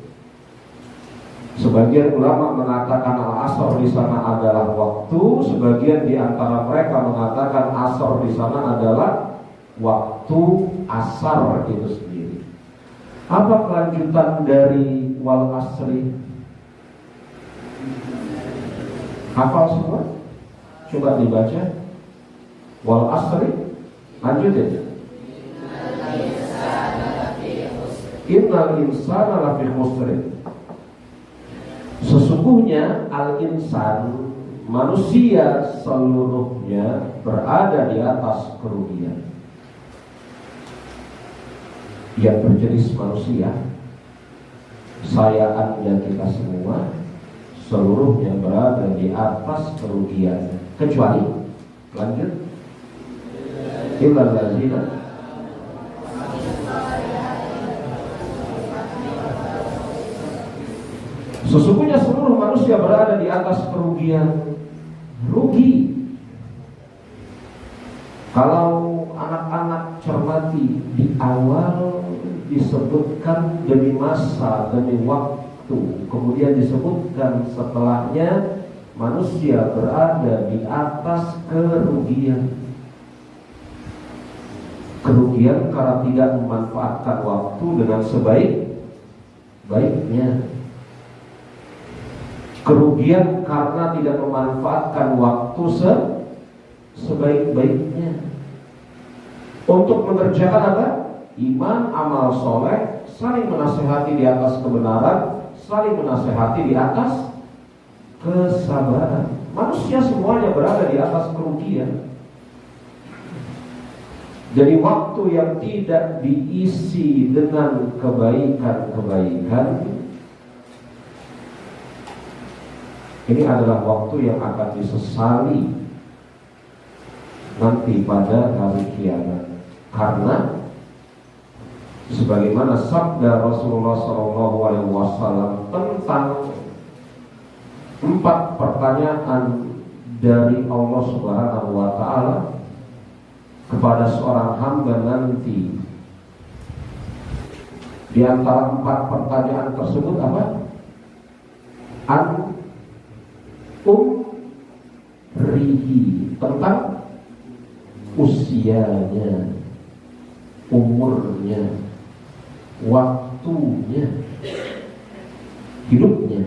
Sebagian ulama mengatakan al-asr di sana adalah waktu, sebagian di antara mereka mengatakan asr di sana adalah waktu asar itu sendiri. Apa kelanjutan dari wal asri? Hafal semua? Coba dibaca. Wal asri. Lanjut ya. Innal insana lafi khusrin. Sesungguhnya al-insan, manusia seluruhnya berada di atas kerugian. Yang berjenis manusia, saya, anda, kita semua seluruhnya berada di atas kerugian, kecuali, lanjut, illal ladzina sesungguhnya seluruh manusia berada di atas kerugian. Rugi. Kalau anak-anak cermati, di awal disebutkan demi masa, demi waktu, kemudian disebutkan setelahnya manusia berada di atas kerugian. Kerugian karena tidak memanfaatkan waktu dengan sebaik-baiknya. Kerugian karena tidak memanfaatkan waktu sebaik-baiknya. Untuk mengerjakan apa? Iman, amal soleh, saling menasehati di atas kebenaran, saling menasehati di atas kesabaran. Manusia semuanya berada di atas kerugian. Jadi waktu yang tidak diisi dengan kebaikan-kebaikan, ini adalah waktu yang akan disesali nanti pada hari kiamat. Karena sebagaimana sabda Rasulullah SAW tentang 4 pertanyaan dari Allah Subhanahu wa Ta'ala kepada seorang hamba nanti. Di antara 4 pertanyaan tersebut apa? Rihi, tentang usianya, umurnya, waktunya, hidupnya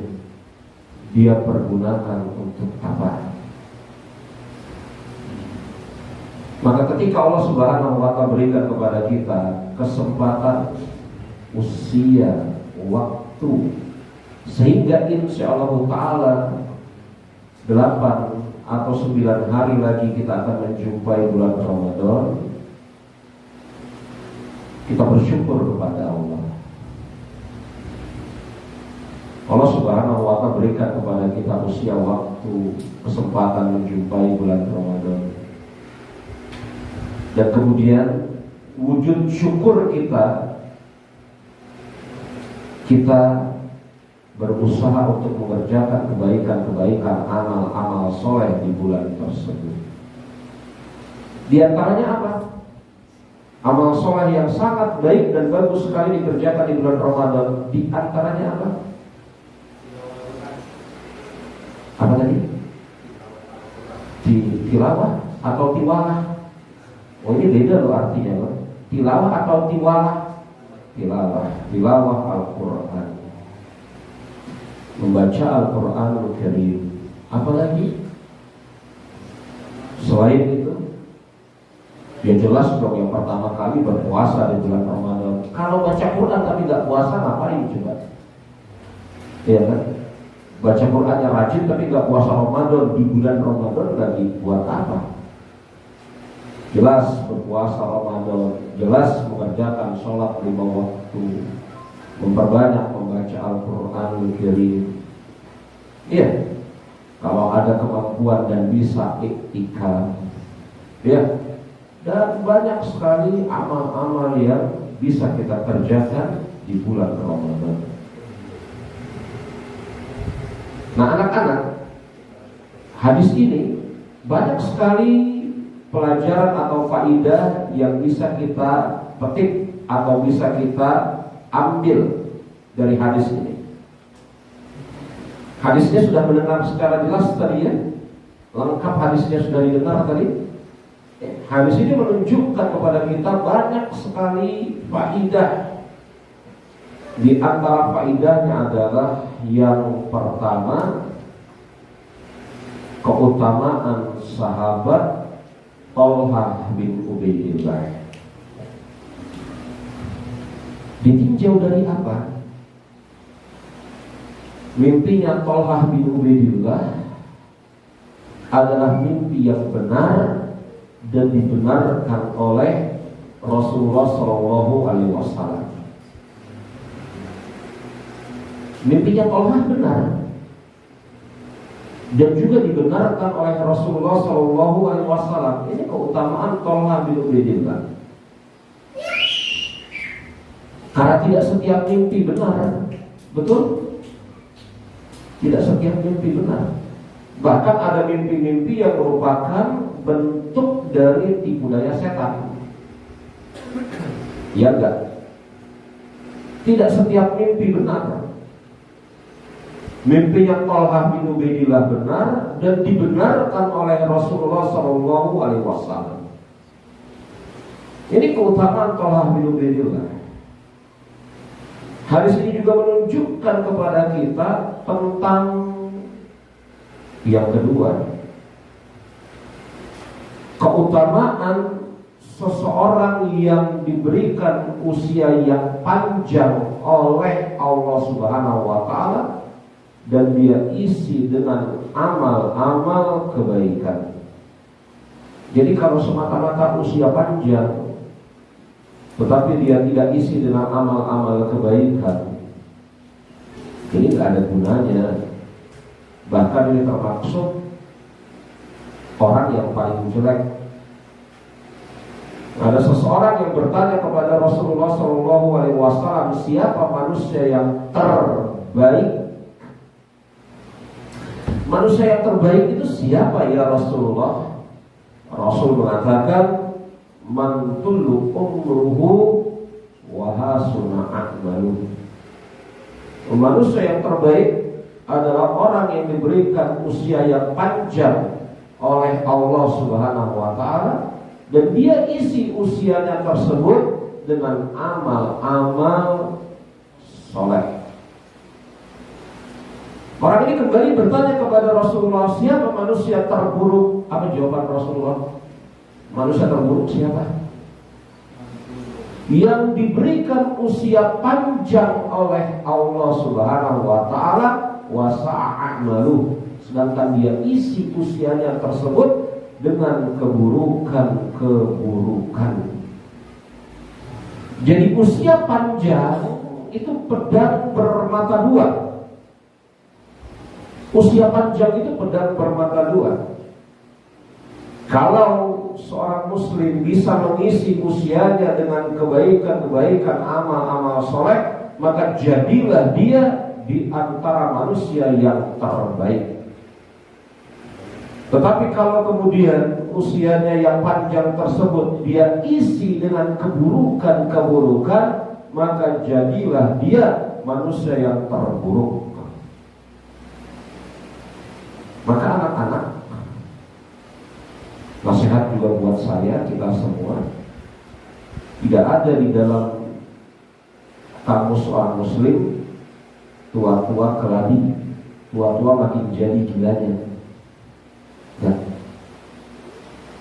dia pergunakan untuk apa? Maka ketika Allah Subhanahu wa Ta'ala berikan kepada kita kesempatan, usia, waktu, sehingga insya Allah Ta'ala 8 atau 9 hari lagi kita akan menjumpai bulan Ramadan, kita bersyukur kepada Allah. Allah Subhanahu wa Ta'ala berikan kepada kita usia, waktu, kesempatan menjumpai bulan Ramadan. Dan kemudian wujud syukur kita berusaha untuk mengerjakan kebaikan-kebaikan, amal-amal soleh di bulan tersebut. Di antaranya apa? Amal soleh yang sangat baik dan bagus sekali dikerjakan di bulan Ramadan. Di antaranya apa? Apa tadi? Tilawah atau tiwalah? Oh, ini beda loh artinya loh. Tilawah atau tiwalah? Tilawah Al-Quran, membaca Al-Quranul Karim. Apalagi selain itu, ya jelas dong yang pertama kali berpuasa di bulan Ramadan. Kalau baca Quran tapi gak puasa, ngapain coba? Iya kan? Baca Qurannya rajin tapi gak puasa Ramadan, di bulan Ramadan lagi buat apa? Jelas berpuasa Ramadan, jelas mengerjakan sholat 5 waktu, memperbanyak membaca Al-Quranul Karim. Iya, kalau ada kemampuan dan bisa iktikaf, ya, dan banyak sekali amal-amal yang bisa kita kerjakan di bulan Ramadan. Nah anak-anak, hadis ini banyak sekali pelajaran atau faidah yang bisa kita petik atau bisa kita ambil dari hadis ini. Hadisnya sudah mendengar secara jelas tadi ya, lengkap hadisnya sudah didengar tadi. Hadis ini menunjukkan kepada kita banyak sekali faidah. Di antara faidahnya adalah yang pertama, keutamaan sahabat Thalhah bin Ubaidillah. Ditinjau dari apa? Mimpinya Thalhah bin Ubaidillah adalah mimpi yang benar dan dibenarkan oleh Rasulullah SAW. Mimpinya Thalhah benar dan juga dibenarkan oleh Rasulullah SAW. Ini keutamaan Thalhah bin Ubaidillah. Karena tidak setiap mimpi benar, betul? Tidak setiap mimpi benar. Bahkan ada mimpi-mimpi yang merupakan bentuk dari tipu daya setan. Ya enggak? Tidak setiap mimpi benar. Mimpi yang Thalhah bin Ubaidillah benar dan dibenarkan oleh Rasulullah SAW. Ini keutamaan Thalhah bin Ubaidillah. Hadis ini juga menunjukkan kepada kita tentang yang kedua, keutamaan seseorang yang diberikan usia yang panjang oleh Allah Subhanahu wa Ta'ala dan dia isi dengan amal-amal kebaikan. Jadi kalau semata-mata usia panjang tetapi dia tidak isi dengan amal-amal kebaikan, ini tidak ada gunanya. Bahkan ini termaksud orang yang paling jelek. Ada seseorang yang bertanya kepada Rasulullah SAW, siapa manusia yang terbaik? Manusia yang terbaik itu siapa ya Rasulullah? Rasul mengatakan, man tullu umruhu wa hasuna a'maluhu. Manusia yang terbaik adalah orang yang diberikan usia yang panjang oleh Allah Subhanahu wa taala, dan dia isi usianya tersebut dengan amal-amal soleh. Orang ini kembali bertanya kepada Rasulullah, siapa manusia terburuk? Apa jawaban Rasulullah? Manusia terburuk siapa? Yang diberikan usia panjang oleh Allah Subhanahu wa taala wa sa'amalu, sedangkan dia isi usianya tersebut dengan keburukan. Jadi usia panjang itu pedang bermata dua. Usia panjang itu pedang bermata dua. Kalau seorang muslim bisa mengisi usianya dengan kebaikan-kebaikan, amal-amal soleh, maka jadilah dia di antara manusia yang terbaik. Tetapi kalau kemudian usianya yang panjang tersebut dia isi dengan keburukan-keburukan, maka jadilah dia manusia yang terburuk. Maka anak-anak, nasihat juga buat saya, kita semua, tidak ada di dalam kamus orang muslim tua-tua keladi, tua-tua makin jadi gilanya. Dan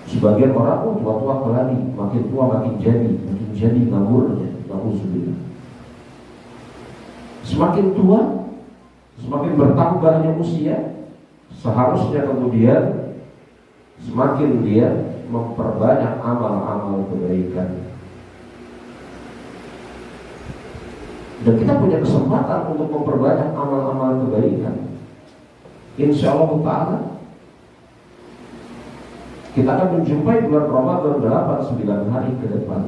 sebagian orang pun tua-tua keladi, makin tua makin jadi ngawurnya. Nauzubillah. Semakin tua, semakin bertambahnya usia, seharusnya kemudian semakin dia memperbanyak amal-amal kebaikan. Dan kita punya kesempatan untuk memperbanyak amal-amal kebaikan. Insyaallah ta'ala kita akan menjumpai bulan Ramadan 8-9 hari ke depan.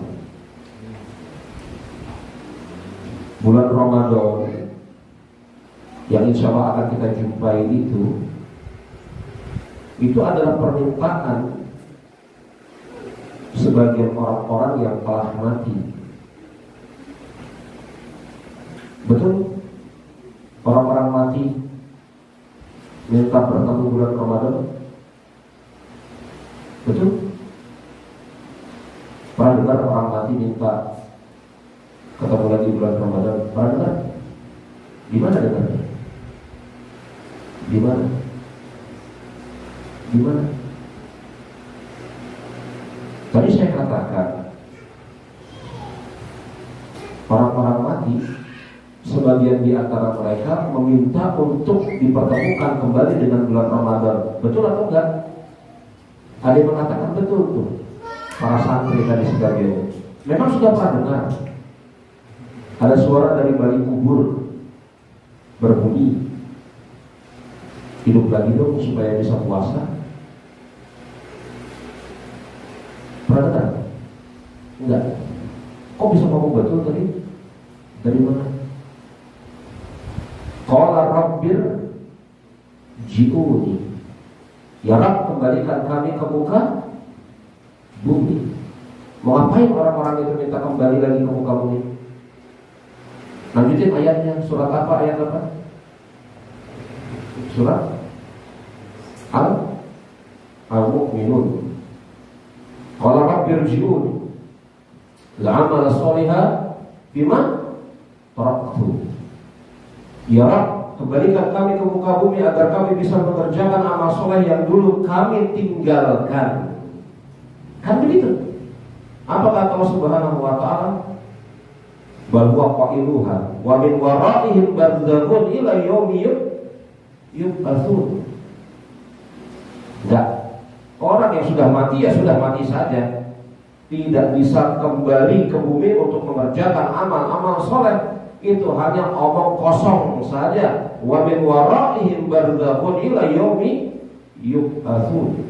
Bulan Ramadan yang insya Allah akan kita jumpai itu adalah permintaan sebagian orang-orang yang telah mati. Betul? Orang-orang mati minta bertemu bulan Ramadan. Betul? Pernah dengar orang mati minta ketemu lagi bulan Ramadan? Pernah dengar? Di mana dengarnya? Di mana? Di mana? Tadi saya katakan orang-orang mati, sebagian di antara mereka meminta untuk dipertemukan kembali dengan bulan Ramadan. Betul atau enggak? Ada yang mengatakan betul tuh, para santri tadi sebagian. Memang sudah pernah dengar ada suara dari balik kubur berbunyi, hidup lagi dong supaya bisa puasa. Pernah dengar? Enggak. Kok bisa ngomong betul tadi? Dari mana? Qala rabbir ji'uni, ya Rabb, kembalikan kami ke muka bumi. Mau ngapain orang-orang itu minta kembali lagi ke muka bumi? Lanjutin ayatnya, surat apa, ayat apa? Surat Al-Mu'minun. Qala rabbir ji'uni la'amala sholiha bima taraktu. Ya Rabb, kembalikan kami ke muka bumi agar kami bisa mengerjakan amal soleh yang dulu kami tinggalkan. Kan begitu? Apa kata Allah Subhanahu wa ta'ala? Bal huwa qailuha wa min waraihim barzakhun ila yaumi yub'atsun. Enggak. Orang yang sudah mati ya sudah mati saja, tidak bisa kembali ke bumi untuk mengerjakan amal-amal soleh. Itu hanya omong kosong saja. Wa min waraihim barzakhun ila yaumi yub'atsun.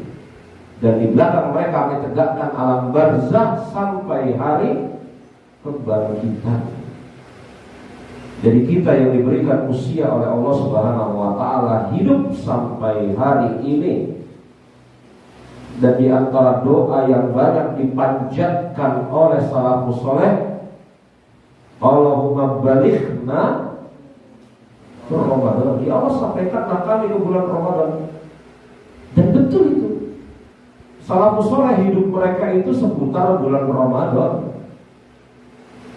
Dan di belakang mereka kami tegakkan alam barzah sampai hari kebangkitan. Jadi kita yang diberikan usia oleh Allah Subhanahu wa Ta'ala hidup sampai hari ini. Dan di antara doa yang banyak dipanjatkan oleh salafus saleh, Allahumma balighna Ramadan. Ya Allah, sampaikanlah kami ke bulan Ramadan. Dan betul itu. Salafus saleh hidup mereka itu seputar bulan Ramadan.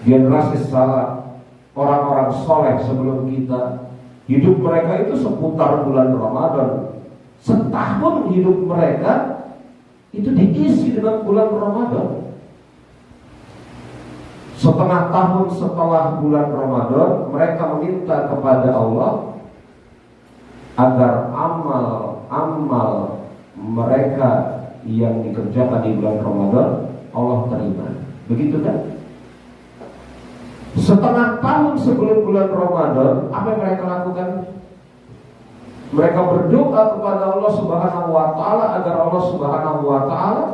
Generasi salaf, orang-orang soleh sebelum kita, hidup mereka itu seputar bulan Ramadan. Setahun hidup mereka itu diisi dengan bulan Ramadan. Setengah tahun setelah bulan Ramadan, mereka meminta kepada Allah agar amal mereka yang dikerjakan di bulan Ramadan Allah terima. Begitu kan? Setengah tahun sebelum bulan Ramadan, apa yang mereka lakukan? Mereka berdoa kepada Allah Subhanahu wa Ta'ala agar Allah Subhanahu wa Ta'ala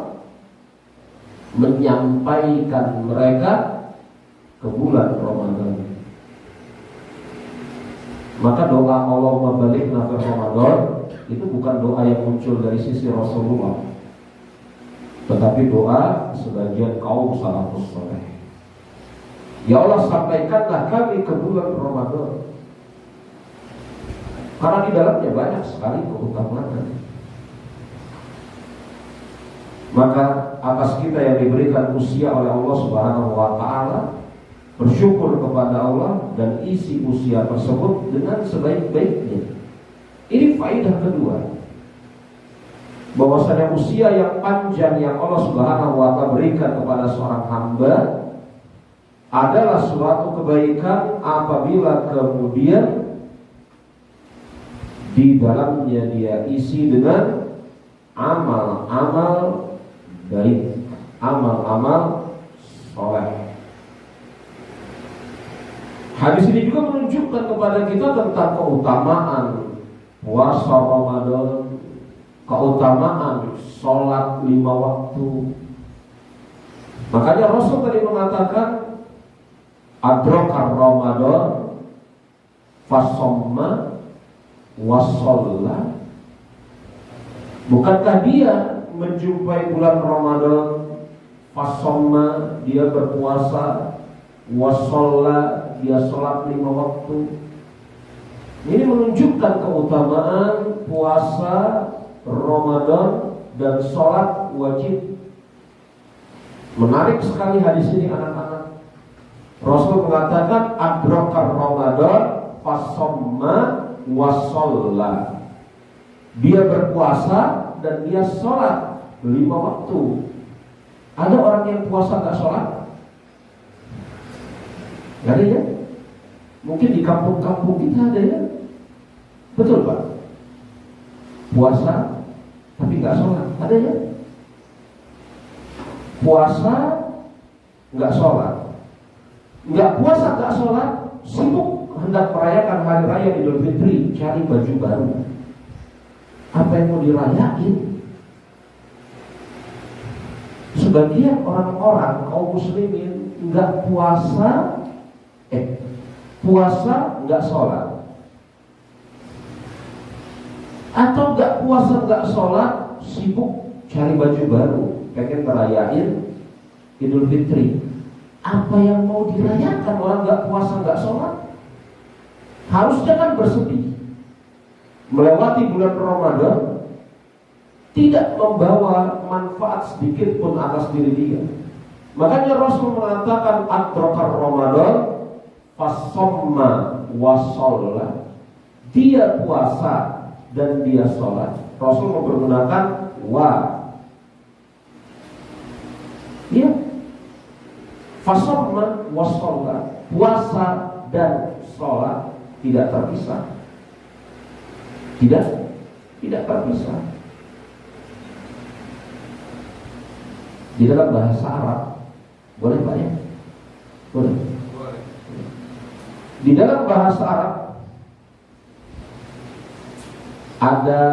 menyampaikan mereka ke bulan Ramadan. Maka doa Allahumma balighna fi Ramadan itu bukan doa yang muncul dari sisi Rasulullah, tetapi doa sebagian kaum salafus saleh. Ya Allah, sampaikanlah kami ke bulan Ramadan, karena di dalamnya banyak sekali keutamaan. Maka atas kita yang diberikan usia oleh Allah Subhanahu wa Ta'ala, bersyukur kepada Allah dan isi usia tersebut dengan sebaik-baiknya. Ini faedah kedua, bahwasanya usia yang panjang yang Allah Subhanahu wa Ta'ala berikan kepada seorang hamba adalah suatu kebaikan apabila kemudian di dalamnya dia isi dengan amal-amal baik, amal-amal soleh. Hadis ini juga menunjukkan kepada kita tentang keutamaan puasa Ramadan, keutamaan sholat 5 waktu. Makanya Rasul tadi mengatakan adrakar Ramadan fasomma wasolla. Bukankah dia menjumpai bulan Ramadan, fasomma, dia berpuasa, wasolla, dia sholat 5 waktu. Ini menunjukkan keutamaan puasa Ramadan dan sholat wajib. Menarik sekali hadis ini anak-anak. Rasul mengatakan adrakar Ramadan fasomma wasolla. Dia berpuasa dan dia sholat 5 waktu. Ada orang yang puasa gak sholat? Gak ada ya? Mungkin di kampung-kampung kita ada ya? Betul Pak? Puasa tapi gak sholat, ada ya? Puasa gak sholat, gak puasa gak sholat, sibuk hendak merayakan hari raya Idul Fitri, cari baju baru. Apa yang mau dirayain? Sebagian orang-orang kaum muslimin nggak puasa, puasa nggak sholat, atau nggak puasa nggak sholat, sibuk cari baju baru, pengen merayain Idul Fitri. Apa yang mau dirayakan orang nggak puasa nggak sholat? Harusnya kan bersedih. Melewati bulan Ramadan tidak membawa manfaat sedikit pun atas diri dia. Makanya Rasul mengatakan adrakar Ramadan fasomma wasolla. Dia puasa dan dia sholat. Rasul menggunakan wa. Ya, fasomma wasolla, puasa dan sholat tidak terpisah. Tidak terpisah. Di dalam bahasa Arab, boleh Pak ya? Boleh. Di dalam bahasa Arab ada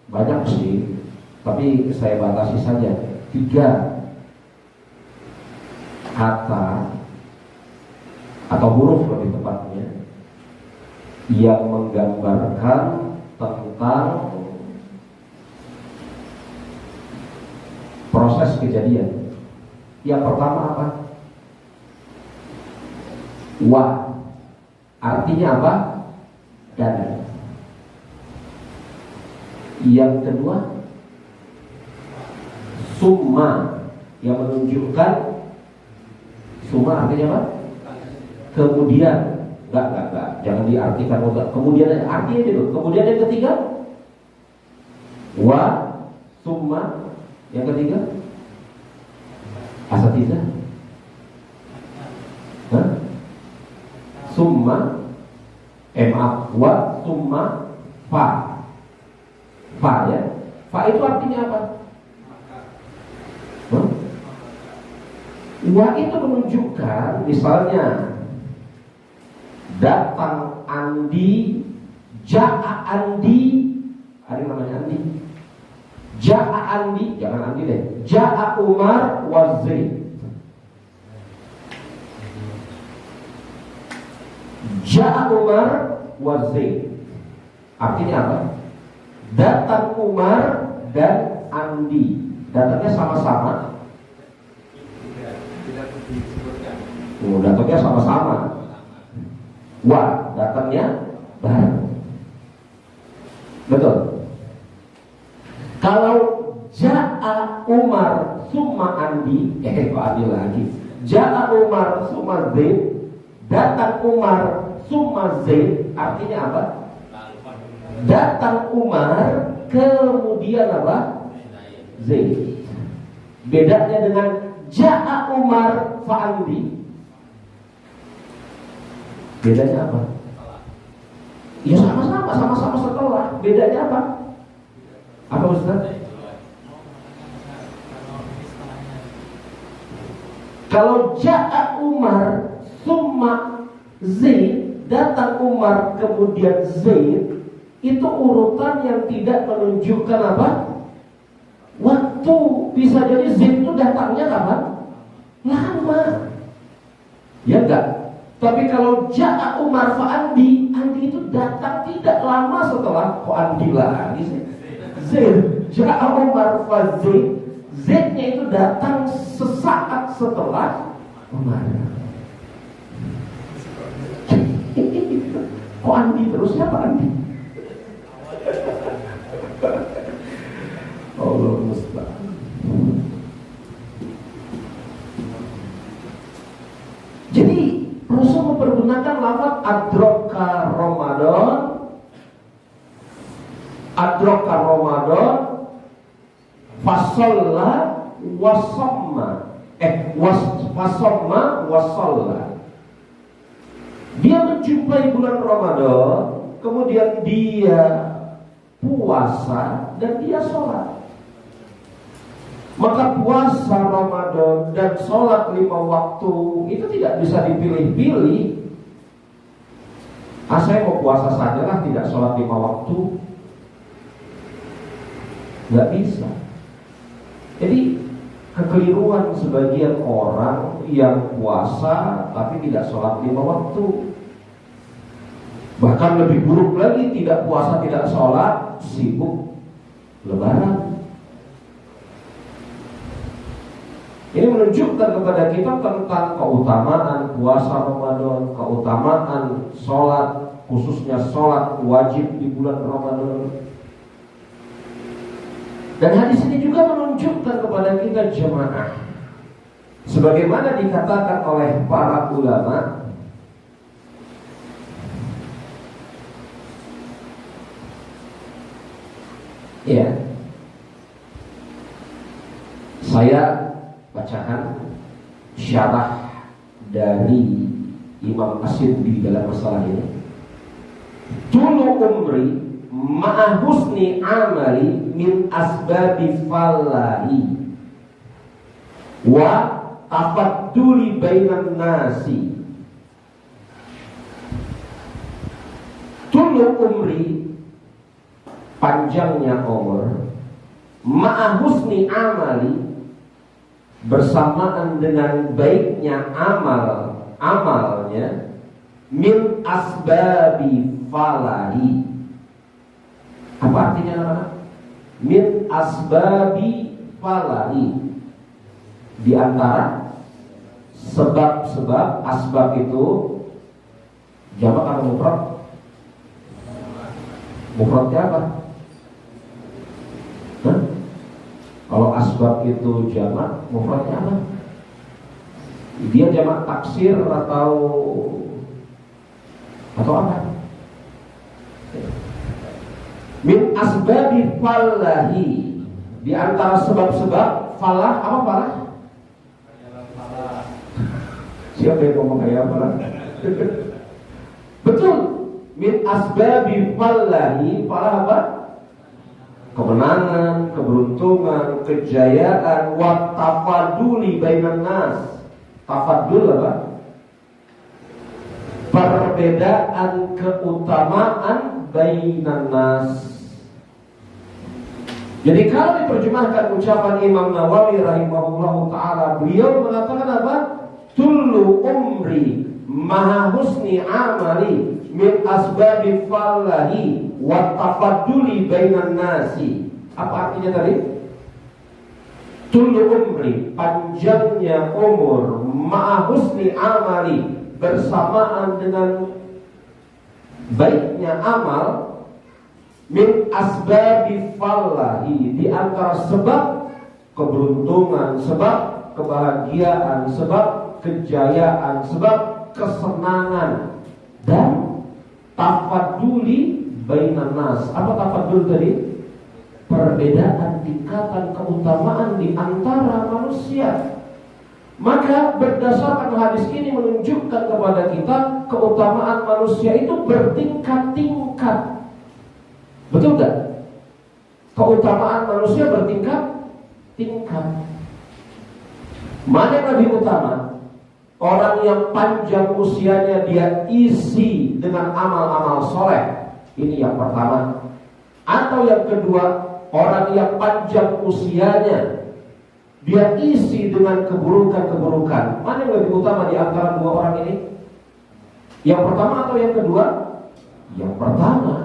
banyak sih, Tapi saya batasi saja 3 kata atau huruf lebih tepatnya yang menggambarkan tentang proses kejadian. Yang pertama apa? Wa. Artinya apa? Dan. Yang kedua, summa, yang menunjukkan summa artinya apa? Kemudian. Enggak, jangan diartikan enggak. Kemudian artinya dulu. Kemudian yang ketiga, wa, summa. Yang ketiga, asatizah. Summa, maaf, wa, summa, fa. Fa ya. Fa itu artinya apa? Wa itu menunjukkan misalnya datang Andi, ja'a Andi, ada yang namanya Andi. Ja'a Andi, jangan Andi deh. Ja'a Umar wa Zaid. Ja'a Umar wa Zaid. Artinya apa? Datang Umar dan Andi. Datangnya sama-sama. Datangnya sama-sama. Wah, datangnya bareng. Betul. Kalau ja'a Umar summa Andi, kok Andi lagi. Ja'a Umar summa Zaid, datang Umar summa Zaid, artinya apa? Datang Umar kemudian apa? Zaid. Bedanya dengan ja'a Umar fa Andi. Bedanya apa? Ya sama-sama setelah. Bedanya apa? Apa Ustaz? Kalau ja'a Umar summa Zaid, datang Umar kemudian Zaid, itu urutan yang tidak menunjukkan apa? Waktu. Bisa jadi Zaid itu datangnya kapan? Lama. Ya enggak? Tapi kalau ja'a Umar fa Andi, Andi itu datang tidak lama setelah. Kok Andi lagi sih? Zaid. Ja'a Umar fa Zaid, Zaidnya itu datang sesaat setelah Umar. Kok Andi terus? Siapa Andi? Allah musta'an. Jadi Rasul mempergunakan lafaz adraka Ramadan, fasalla wasamma, wasamma wasalla. Dia menjumpai bulan Ramadan, kemudian dia puasa dan dia sholat. Maka puasa Ramadan dan sholat 5 waktu itu tidak bisa dipilih-pilih. Saya mau puasa saja lah, tidak sholat 5 waktu. Gak bisa. Jadi kekeliruan sebagian orang yang puasa tapi tidak sholat 5 waktu. Bahkan lebih buruk lagi, tidak puasa tidak sholat, sibuk lebaran. Ini menunjukkan kepada kita tentang keutamaan puasa Ramadan, keutamaan sholat, khususnya sholat wajib di bulan Ramadan. Dan hadis ini juga menunjukkan kepada kita jemaah, sebagaimana dikatakan oleh para ulama, ya, saya bacakan syarah dari Imam As-Siddi dalam masalah ini. Tulu umri ma'a husni amali min asbabi fallahi wa tafadduli bainan nasi. Tulu umri, panjangnya umur, ma'a husni amali, bersamaan dengan baiknya amalnya, min asbabi falahi. Apa artinya anak-anak? Min asbabi falahi, di antara sebab-sebab. Asbab itu jamak atau mufrad? Mufradnya apa? Hah? Kalau asbab itu jamak, mufradnya apa? Dia jamak taksir atau apa? Min asbabi falahi, di antara sebab-sebab falah. Apa falah? Siapa yang ngomong kayak falah? Betul. Min asbabi falahi, falah apa? Kemenangan, keberuntungan, kejayaan, wa tafaduli bainan nas. Tafadul apa? Perbedaan keutamaan bainan nas. Jadi kalau diterjemahkan ucapan Imam Nawawi rahimahullahu ta'ala, beliau mengatakan apa? Tullu umri maha husni amali min asbabi falahi wa tafaduli bainan nasi. Apa artinya tadi? Tullu umri, panjangnya umur, ma'a husni amali, bersamaan dengan baiknya amal, min asbabi falahi, di antara sebab keberuntungan, sebab kebahagiaan, sebab kejayaan, sebab kesenangan, dan tafaduli bainan nas. Apa tafadul tadi? Perbedaan tingkatan keutamaan di antara manusia. Maka berdasarkan hadis ini menunjukkan kepada kita keutamaan manusia itu bertingkat-tingkat. Betul tak? Keutamaan manusia bertingkat-tingkat. Mana yang lebih utama? Orang yang panjang usianya dia isi dengan amal-amal soleh, ini yang pertama. Atau yang kedua, orang yang panjang usianya dia isi dengan keburukan-keburukan. Mana yang lebih utama di antara dua orang ini? Yang pertama atau yang kedua? Yang pertama.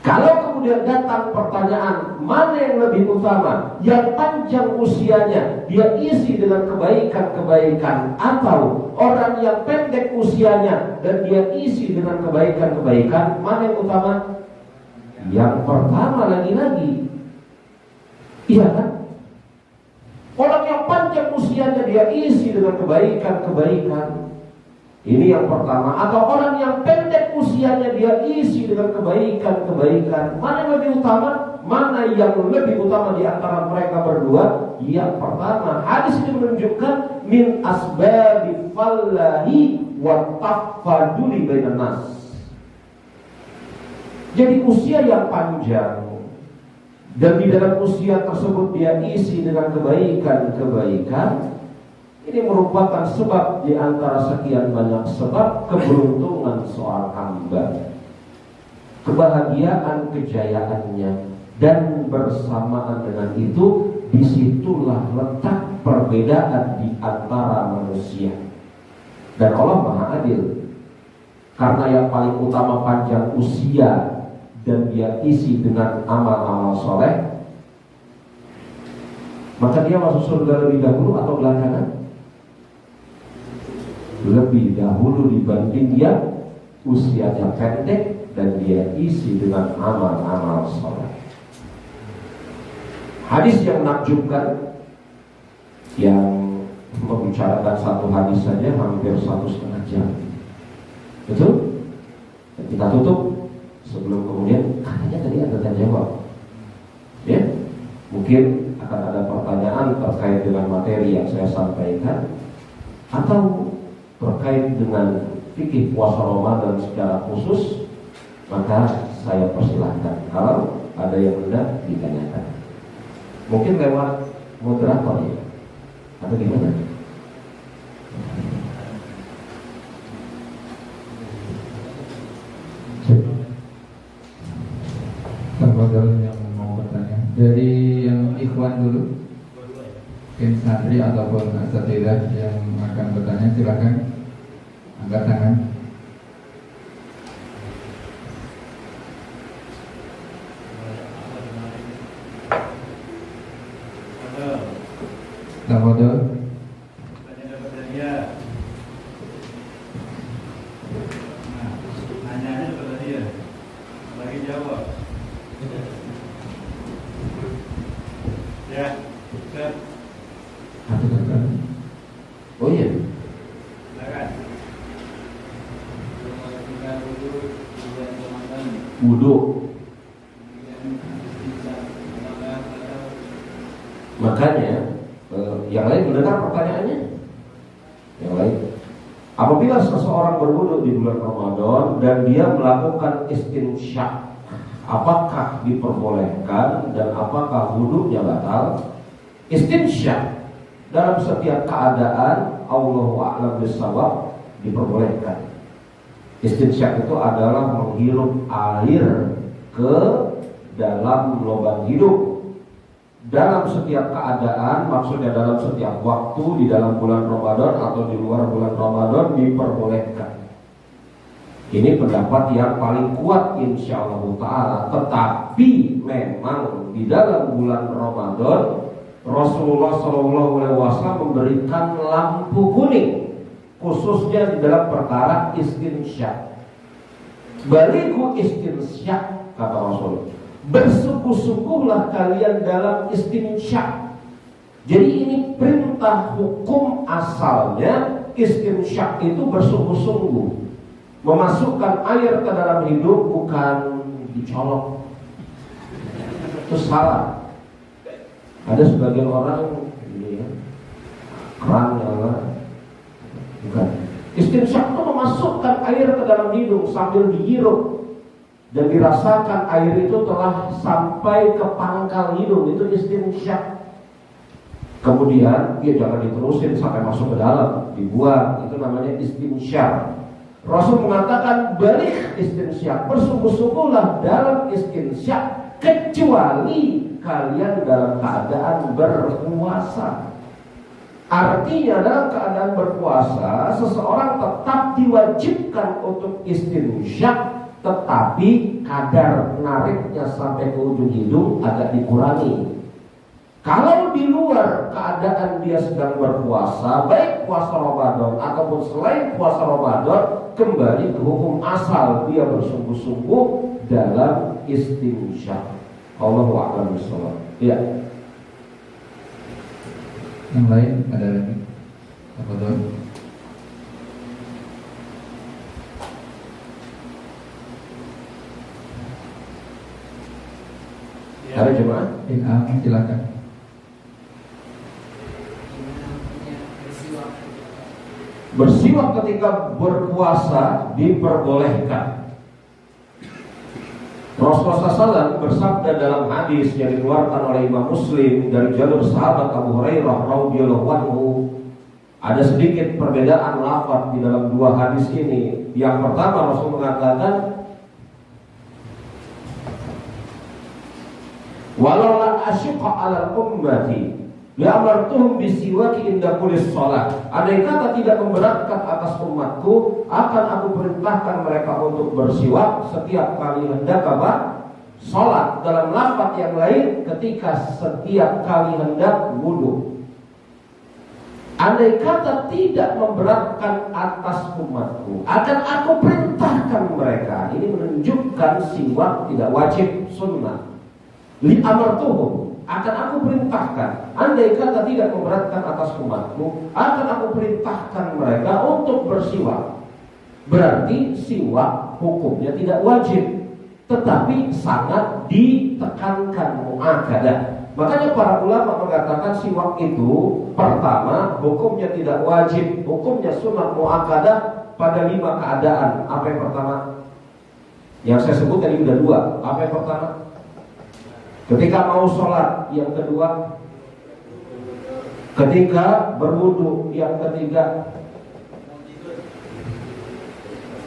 Kalau kemudian datang pertanyaan, mana yang lebih utama? Yang panjang usianya dia isi dengan kebaikan-kebaikan, atau orang yang pendek usianya dan dia isi dengan kebaikan-kebaikan? Mana yang utama? Yang pertama lagi-lagi. Iya kan? Orang yang panjang usianya dia isi dengan kebaikan-kebaikan, ini yang pertama. Atau orang yang pendek usianya dia isi dengan kebaikan-kebaikan, mana yang lebih utama? Mana yang lebih utama di antara mereka berdua? Yang pertama. Hadis ini menunjukkan min asbabi fallahi wa tafaduli bainan nas. Jadi usia yang panjang, dan di dalam usia tersebut dia isi dengan kebaikan-kebaikan, ini merupakan sebab di antara sekian banyak sebab keberuntungan seorang hamba, kebahagiaan kejayaannya. Dan bersamaan dengan itu, disitulah letak perbedaan di antara manusia. Dan Allah Maha Adil, karena yang paling utama panjang usia dan dia isi dengan amal-amal soleh, maka dia masuk surga lebih dahulu atau belakangan? Lebih dahulu dibanding dia usianya pendek dan dia isi dengan amal-amal soleh. Hadis yang menakjubkan, yang membicarakan satu hadis saja hampir 1,5 jam. Betul? Dan kita tutup sebelum kemudian katanya tadi ada tanya jawab. Ya, mungkin akan ada pertanyaan terkait dengan materi yang saya sampaikan, atau terkait dengan fikih puasa Ramadan secara khusus, maka saya persilahkan kalau ada yang hendak ditanyakan. Mungkin lewat moderator ya, atau gimana? Yang mau bertanya. Jadi dulu. Mungkin santri ataupun asatidzah yang akan bertanya, silakan angkat tangan. Tafadhol. Nanyanya kepada dia, lagi jawab. Ya, Ustaz. Oh iya. Silakan. Wudu. Makanya yang lain mendengar pertanyaannya. Yang lain, apabila seseorang berwudu di bulan Ramadan dan dia melakukan istinsyak, apakah diperbolehkan dan apakah wudunya batal? Istinsyak dalam setiap keadaan, Allahu a'lam bissawab, diperbolehkan. Istinsyak itu adalah menghirup air ke dalam lubang hidung dalam setiap keadaan, maksudnya dalam setiap waktu, di dalam bulan Ramadan atau di luar bulan Ramadan, diperbolehkan. Ini pendapat yang paling kuat insyaallah ta'ala. Tetapi memang di dalam bulan Ramadan Rasulullah SAW memberikan lampu kuning, khususnya di dalam perkara istinsyak. Balighu istinsyak, kata Rasul, bersungguh-sungguhlah kalian dalam istinsyak. Jadi ini perintah hukum asalnya. Istinsyak itu bersungguh-sungguh, memasukkan air ke dalam hidung, bukan dicolok. Itu salah. Ada sebagian orang ini ya, keran bukan. Istinsyak itu memasukkan air ke dalam hidung sambil dihirup dan dirasakan air itu telah sampai ke pangkal hidung. Itu istinsyak. Kemudian dia jangan diterusin sampai masuk ke dalam, dibuang. Itu namanya istinsyak. Rasul mengatakan balik istinsyak, bersungguh-sungguhlah dalam istinsyak, kecuali kalian dalam keadaan berpuasa. Artinya dalam keadaan berpuasa seseorang tetap diwajibkan untuk istinsyak, tetapi kadar nariknya sampai ke ujung hidung agak dikurangi. Kalau di luar keadaan dia sedang berpuasa, baik puasa Ramadan ataupun selain puasa Ramadan, kembali ke hukum asal, dia bersungguh-sungguh dalam istinsyak. Allahu a'lam bishawab. Ya. Yang lain ada lagi? Apa tuh? Ada jemaah? Silakan. Bersiwak ketika berpuasa diperbolehkan. Rasulullah SAW bersabda dalam hadis yang dikeluarkan oleh Imam Muslim dari jalur sahabat Abu Hurairah radhiyallahu anhu. Ada sedikit perbedaan lafaz di dalam dua hadis ini. Yang pertama, Rasul mengatakan, walau la asyqa 'ala ummati la'amartuhum bisiwaki inda kulli shalah. Andai kata tidak memberatkan atas umatku, akan aku perintahkan mereka untuk bersiwak setiap kali hendak salat. Dalam lafaz yang lain, ketika setiap kali hendak wudu. Andai kata tidak memberatkan atas umatku, akan aku perintahkan mereka. Ini menunjukkan siwak tidak wajib, sunnah. Li'amartuhum, akan aku perintahkan. Andai kata tidak memberatkan atas umatku, akan aku perintahkan mereka untuk bersiwak. Berarti siwak hukumnya tidak wajib, tetapi sangat ditekankan mu'akadah. Makanya para ulama mengatakan siwak itu pertama hukumnya tidak wajib, hukumnya sunat mu'akadah pada 5 keadaan. Apa yang pertama? Yang saya sebut tadi udah 2. Apa yang pertama? Ketika mau sholat. Yang kedua, ketika berwudu. Yang ketiga,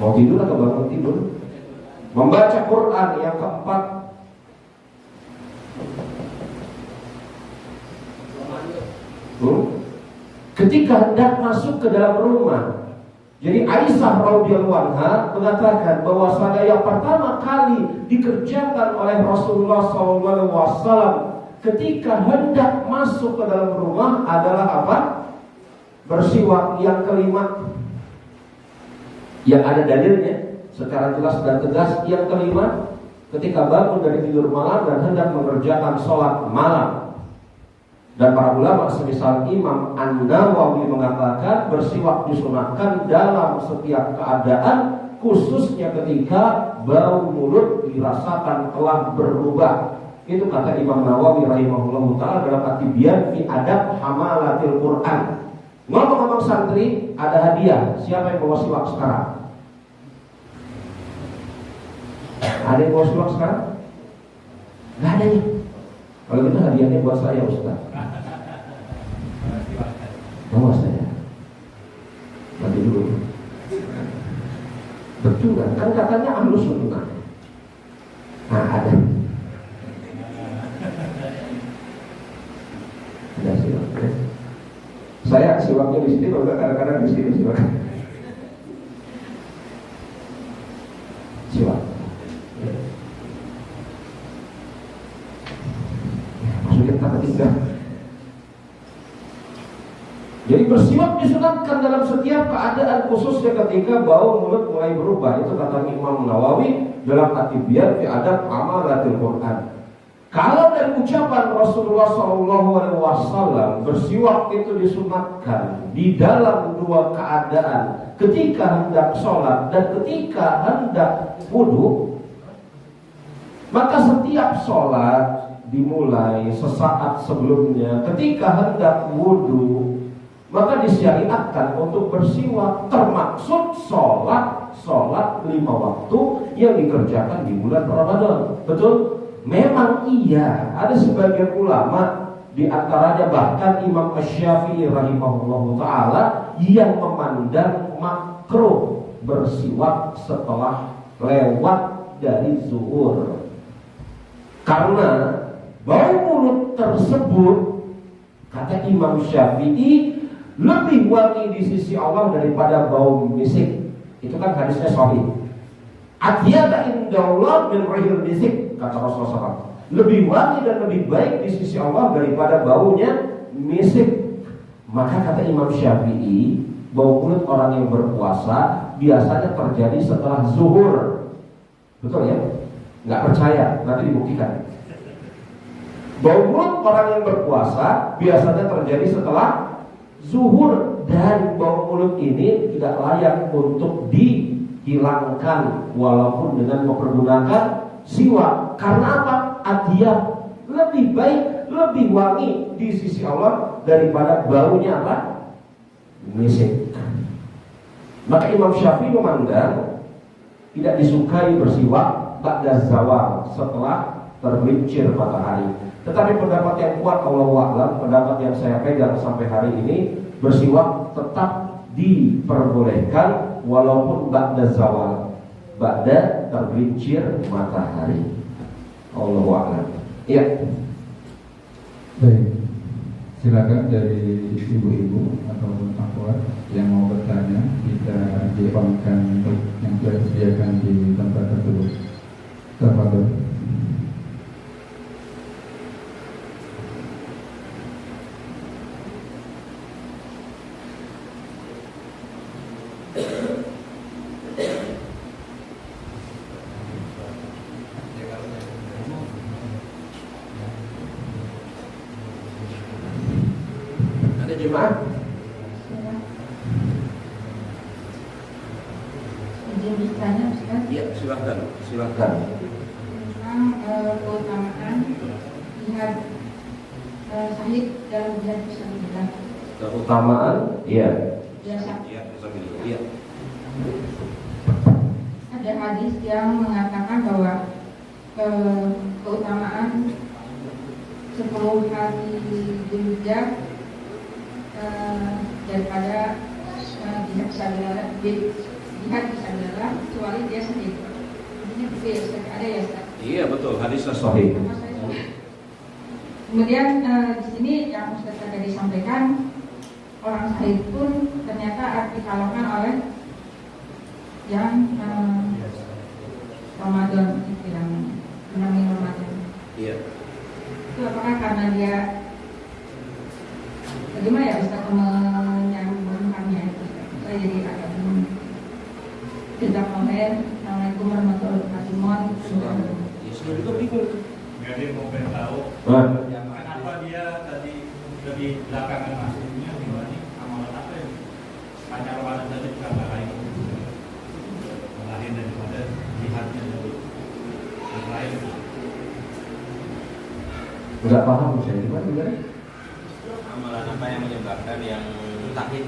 mau tidur atau bangun tidur. Membaca Quran. Yang keempat, Ketika hendak masuk ke dalam rumah. Jadi Aisyah radhiyallahu anha mengatakan bahwa yang pertama kali dikerjakan oleh Rasulullah SAW ketika hendak masuk ke dalam rumah adalah apa? Bersiwak. Yang kelima, yang ada dalilnya secara jelas dan tegas. Yang kelima, ketika bangun dari tidur malam dan hendak mengerjakan sholat malam. Dan para ulama semisal Imam An-Nawawi mengatakan bersiwak disunahkan dalam setiap keadaan, khususnya ketika bau mulut dirasakan telah berubah. Itu kata Imam Nawawi rahimahullah ta'ala dalam At-Tibyan fi Adab Hamalatil Quran. Ngomong-ngomong santri, ada hadiah. Siapa yang bawa siwak sekarang? Ada yang bawa siwak sekarang? Gak ada ya. Kalau gitu hadiahnya buat saya Ustaz. Bawa saya. Nanti dulu. Betul kan? Kan katanya ahlus sunnah. Nah ada. Ada siwak. Saya siwaknya di sini, kalau kadang-kadang di sini siwak. Siwak. Masukin tak ketiga. Jadi bersiwak disunatkan dalam setiap keadaan, khususnya ketika bau mulut mulai berubah. Itu kata Imam Nawawi dalam At-Tibyan fi Adab Hamalatil Quran. Kalau dari ucapan Rasulullah SAW, bersiwak itu disunatkan di dalam dua keadaan, ketika hendak sholat dan ketika hendak wudhu. Maka setiap sholat dimulai sesaat sebelumnya, ketika hendak wudhu, maka disyariatkan untuk bersiwak, termaksud sholat 5 waktu yang dikerjakan di bulan Ramadan. Betul? Memang iya. Ada sebagian ulama, di antaranya bahkan Imam Asy-Syafi'i rahimahullahu ta'ala, yang memandang makruh bersiwak setelah lewat dari zuhur. Karena bau mulut tersebut, kata Imam Syafi'i, lebih wangi di sisi Allah daripada bau misik. Itu kan hadisnya sahih. Atyaba indallah min rihil misik, kata Rasulullah SAW. Lebih wangi dan lebih baik di sisi Allah daripada baunya misik. Maka kata Imam Syafi'i, bau mulut orang yang berpuasa biasanya terjadi setelah zuhur. Betul ya? Nggak percaya, nanti dibuktikan. Bau mulut orang yang berpuasa biasanya terjadi setelah zuhur, dan bau mulut ini tidak layak untuk dihilangkan walaupun dengan mempergunakan siwak. Karena apa? Adiyah, lebih baik, lebih wangi di sisi Allah daripada baunya apa? Misik. Maka Imam Syafi'i memandang tidak disukai bersiwak ba'da zawal, setelah tergelincir matahari. Tetapi pendapat yang kuat, Allahu a'lam, pendapat yang saya pegang sampai hari ini, bersiwak tetap diperbolehkan walaupun ba'da zawal, ba'da tergelincir matahari. Allahu a'lam. Iya. Baik. Silakan dari ibu-ibu ataupun akhwat yang mau bertanya, kita dipankan yang sudah disediakan di tempat tersebut. Tafadhol. Ada jemaah? Izin bertanya, Ustaz. Iya, silakan. Silakan. Tentang keutamaan jihad syahid dalam jihad fisabilillah. Keutamaan, iya. Biasa. Iya, fisabilillah. Iya. Ada hadis yang mengatakan bahwa keutamaan 10 hari Dzulhijjah daripada jihad fisabilillah, kecuali dia sendiri. Ini ada ya, Ustaz? Iya, betul. Hadisnya sahih. Kemudian di sini yang Ustaz tadi sampaikan, orang syahid pun ternyata dikalahkan oleh yang Ramadan, yang menangin Ramadan. Iya. Itu apakah karena dia bagaimana ya Ustaz menyambungkannya itu? Saya jadi agak bingung. Assalamualaikum warahmatullahi wabarakatuh. Sudah juga bingung. Jadi mau pengen tahu kenapa dia tadi lebih belakangan masuknya dibanding amalan apa yang hanya Ramadan saja juga nggak lain lahir daripada jihadnya dari yang lain. Nggak paham saya gimana? Amalan apa yang menyebabkan yang takin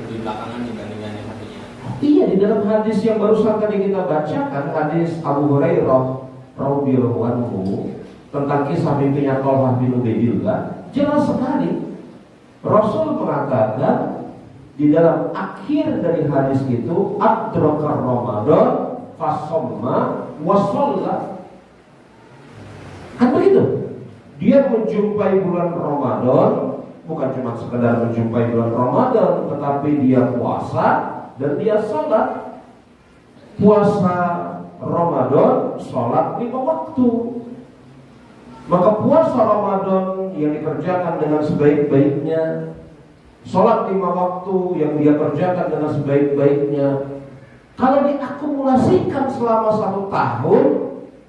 lebih belakangan dibandingkan yang satunya? Iya, di dalam hadis yang barusan tadi kita bacakan, hadis Abu Hurairah radhiyallahu anhu tentang kisah mimpinya Thalhah bin Ubaidillah, jelas sekali Rasul mengatakan di dalam akhir dari hadis itu, adraka Ramadan fasomma wasalla. Kan begitu? Dia menjumpai bulan Ramadan, bukan cuma sekedar menjumpai bulan Ramadan, tetapi dia puasa dan dia sholat. Puasa Ramadan, sholat 5 waktu. Maka puasa Ramadan yang dikerjakan dengan sebaik-baiknya, sholat 5 waktu yang dia kerjakan dengan sebaik-baiknya, kalau diakumulasikan selama 1 tahun,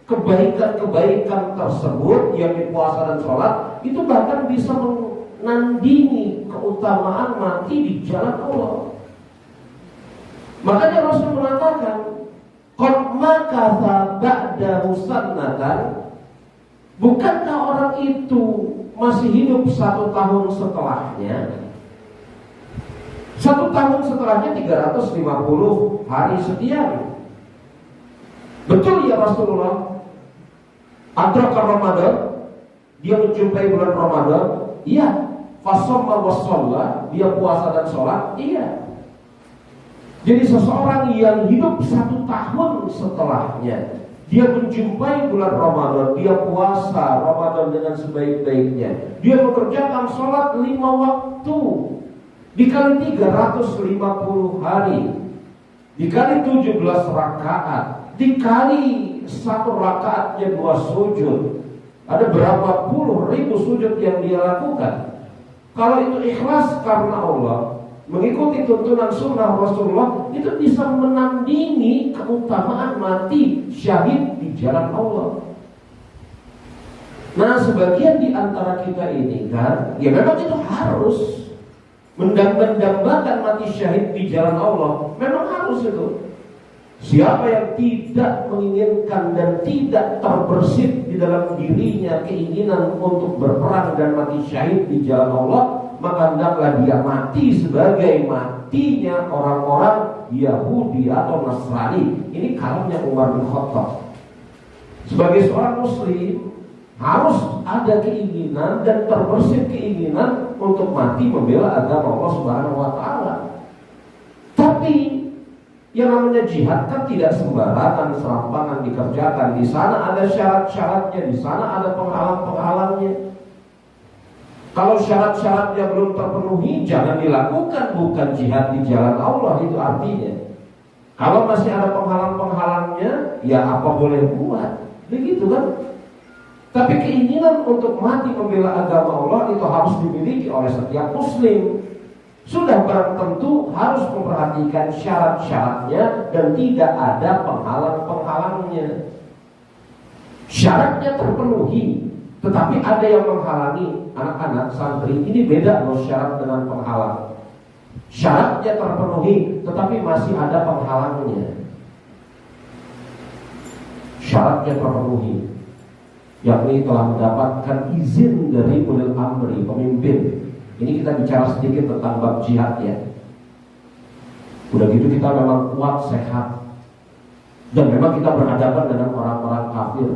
kebaikan-kebaikan tersebut yang dipuasa dan sholat itu bahkan bisa menandingi keutamaan mati di jalan Allah. Makanya Rasul mengatakan, qad makatha ba'dahu sannatan, bukankah orang itu masih hidup 1 tahun setelahnya? 1 tahun setelahnya 350 hari sekian. Betul ya Rasulullah? Adraka Ramadan, dia menjumpai bulan Ramadan. Iya. Fasomma wassalla, dia puasa dan sholat. Iya. Jadi seseorang yang hidup 1 tahun setelahnya, dia menjumpai bulan Ramadan, dia puasa Ramadan dengan sebaik-baiknya, dia mengerjakan sholat 5 waktu, dikali 350 hari, dikali 17 rakaat, dikali 1 rakaatnya 2 sujud, ada berapa puluh ribu sujud yang dia lakukan. Kalau itu ikhlas karena Allah, mengikuti tuntunan sunnah Rasulullah, itu bisa menandingi keutamaan mati syahid di jalan Allah. Nah, sebagian di antara kita ini kan, ya memang itu harus mendambakan mati syahid di jalan Allah. Memang harus itu. Siapa yang tidak menginginkan dan tidak terbersit di dalam dirinya keinginan untuk berperang dan mati syahid di jalan Allah, maka hendaklah dia mati sebagai matinya orang-orang Yahudi atau Nasrani. Ini kalamnya Umar bin Khattab. Sebagai seorang muslim harus ada keinginan dan terbersit keinginan untuk mati membela agama Allah Subhanahu wa taala. Tapi yang namanya jihad kan tidak sembarangan serampangan dikerjakan. Di sana ada syarat-syaratnya, di sana ada penghalang-penghalangnya. Kalau syarat-syaratnya belum terpenuhi, jangan dilakukan, bukan jihad di jalan Allah itu artinya. Kalau masih ada penghalang-penghalangnya, ya apa boleh buat, begitu kan? Tapi keinginan untuk mati membela agama Allah itu harus dimiliki oleh setiap muslim. Sudah barang tentu harus memperhatikan syarat-syaratnya dan tidak ada penghalang-penghalangnya. Syaratnya terpenuhi, tetapi ada yang menghalangi. Anak-anak santri, ini beda loh syarat dengan penghalang. Syaratnya terpenuhi, tetapi masih ada penghalangnya. Syaratnya terpenuhi, yakni telah mendapatkan izin dari ulil amri, pemimpin. Ini kita bicara sedikit tentang bab jihad ya. Udah gitu kita memang kuat, sehat, dan memang kita berhadapan dengan orang-orang kafir.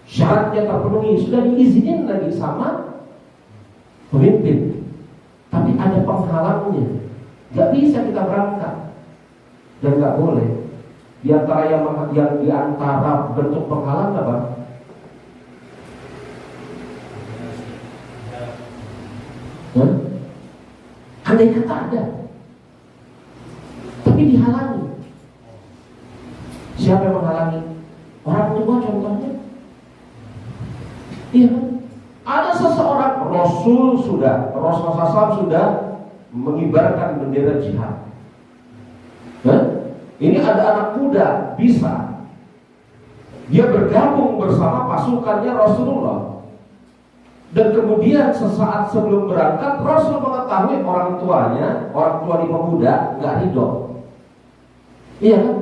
Syaratnya terpenuhi, sudah diizinin lagi sama pemimpin, tapi ada penghalangnya. Gak bisa kita berangkat, dan gak boleh. Di antara yang di antara bentuk penghalang apa? Andai kata ada, tapi dihalangi. Siapa yang menghalangi? Orang tua contohnya. Iya kan? Ada seseorang, Rasulullah SAW sudah mengibarkan bendera jihad. Ini ada anak muda bisa, dia bergabung bersama pasukannya Rasulullah. Dan kemudian sesaat sebelum berangkat, Rasul mengetahui orang tuanya, orang tua di pemuda nggak ridho. Iya kan?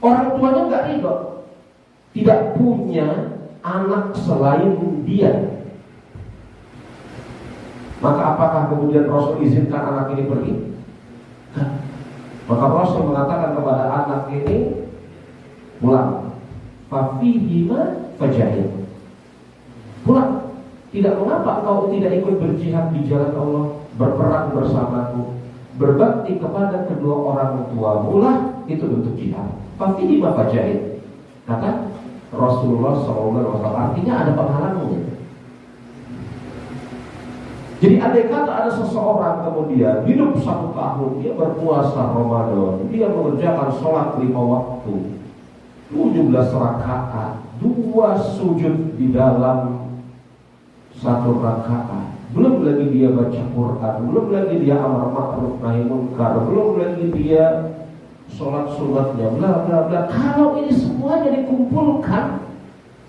Orang tuanya nggak ridho, tidak punya anak selain dia. Maka apakah kemudian Rasul izinkan anak ini pergi? Maka Rasul mengatakan kepada anak ini, pulang. Fafihima fajahid. Pulang. Tidak mengapa kau tidak ikut berjihad di jalan Allah, berperang bersamaku, berbakti kepada kedua orang tuamu lah, itu bentuk jihad. Fafihima fajahid. Kata Rasulullah SAW, artinya ada penghalangnya. Jadi andai kata ada seseorang kemudian hidup 1 tahun, dia berpuasa Ramadan, dia mengerjakan sholat 5 waktu, 17 rakaat, 2 sujud di dalam 1 rakaat, belum lagi dia baca Quran, belum lagi dia amar ma'ruf nahi munkar, belum lagi dia sholat sunatnya, bla bla bla. Kalau ini semuanya dikumpulkan,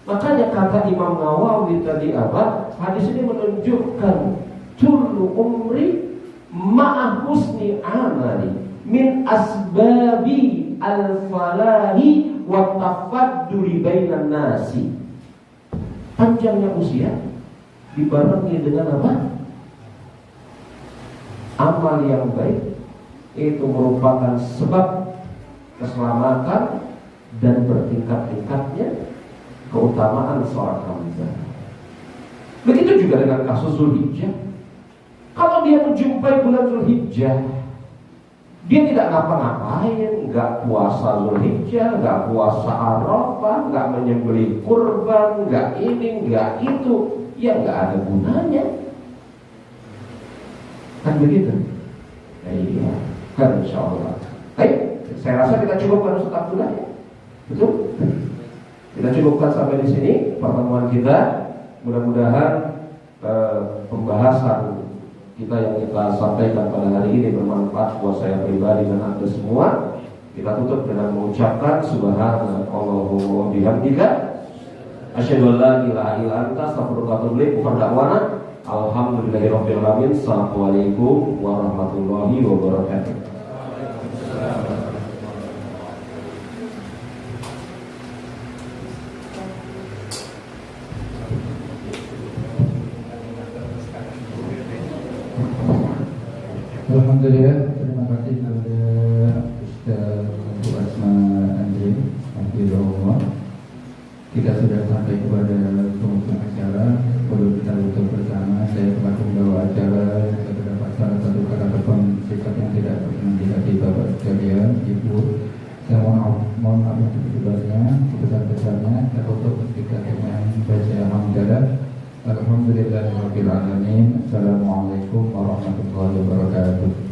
makanya kata Imam Nawawi tadi apa? Hadis ini menunjukkan tullu umri ma'a husni amali min asbabi al-falahi wa tafadduri bainan nasi. Panjangnya usia dibarengi dengan apa? Amal yang baik, itu merupakan sebab keselamatan dan bertingkat-tingkatnya keutamaan seorang hamba. Begitu juga dengan kasus Zulhijjah. Kalau dia menjumpai bulan Zulhijjah, dia tidak ngapa-ngapain, nggak puasa Zulhijjah, nggak puasa Arafah, nggak menyembelih kurban, nggak ini, nggak itu, ya nggak ada gunanya. Kan begitu? Ya, iya, kan insya Allah. Baik, saya rasa kita cukupkan Ustaz Abdullah, ya? Betul? Kita cukupkan sampai di sini pertemuan kita. Mudah-mudahan pembahasan kita yang kita sampaikan pada hari ini bermanfaat buat saya pribadi dan Anda semua. Kita tutup dengan mengucapkan subhanallah wa bihamdika asyhadu an la ilaha illa anta astaghfiruka wa atubu ilaik. Berdakwana alhamdulillahirabbil alamin. Assalamualaikum warahmatullahi wabarakatuh. Alhamdulillah, terima kasih kepada Ustaz Abu Asma Andri Hafizahullah. Kita sudah sampai kepada penghujung acara. Perlu kita tutup bersama. Saya selaku membawa acara, saya terdapat salah satu kata ataupun sikap yang tidak berkenan di hati Bapak sekalian, Ibu. Saya mohon maaf untuk sebesarnya, sebesar-besarnya. Saya tutup ketika dengan baca hamdalah. Alhamdulillahirabbil alamin. Assalamualaikum warahmatullahi wabarakatuh.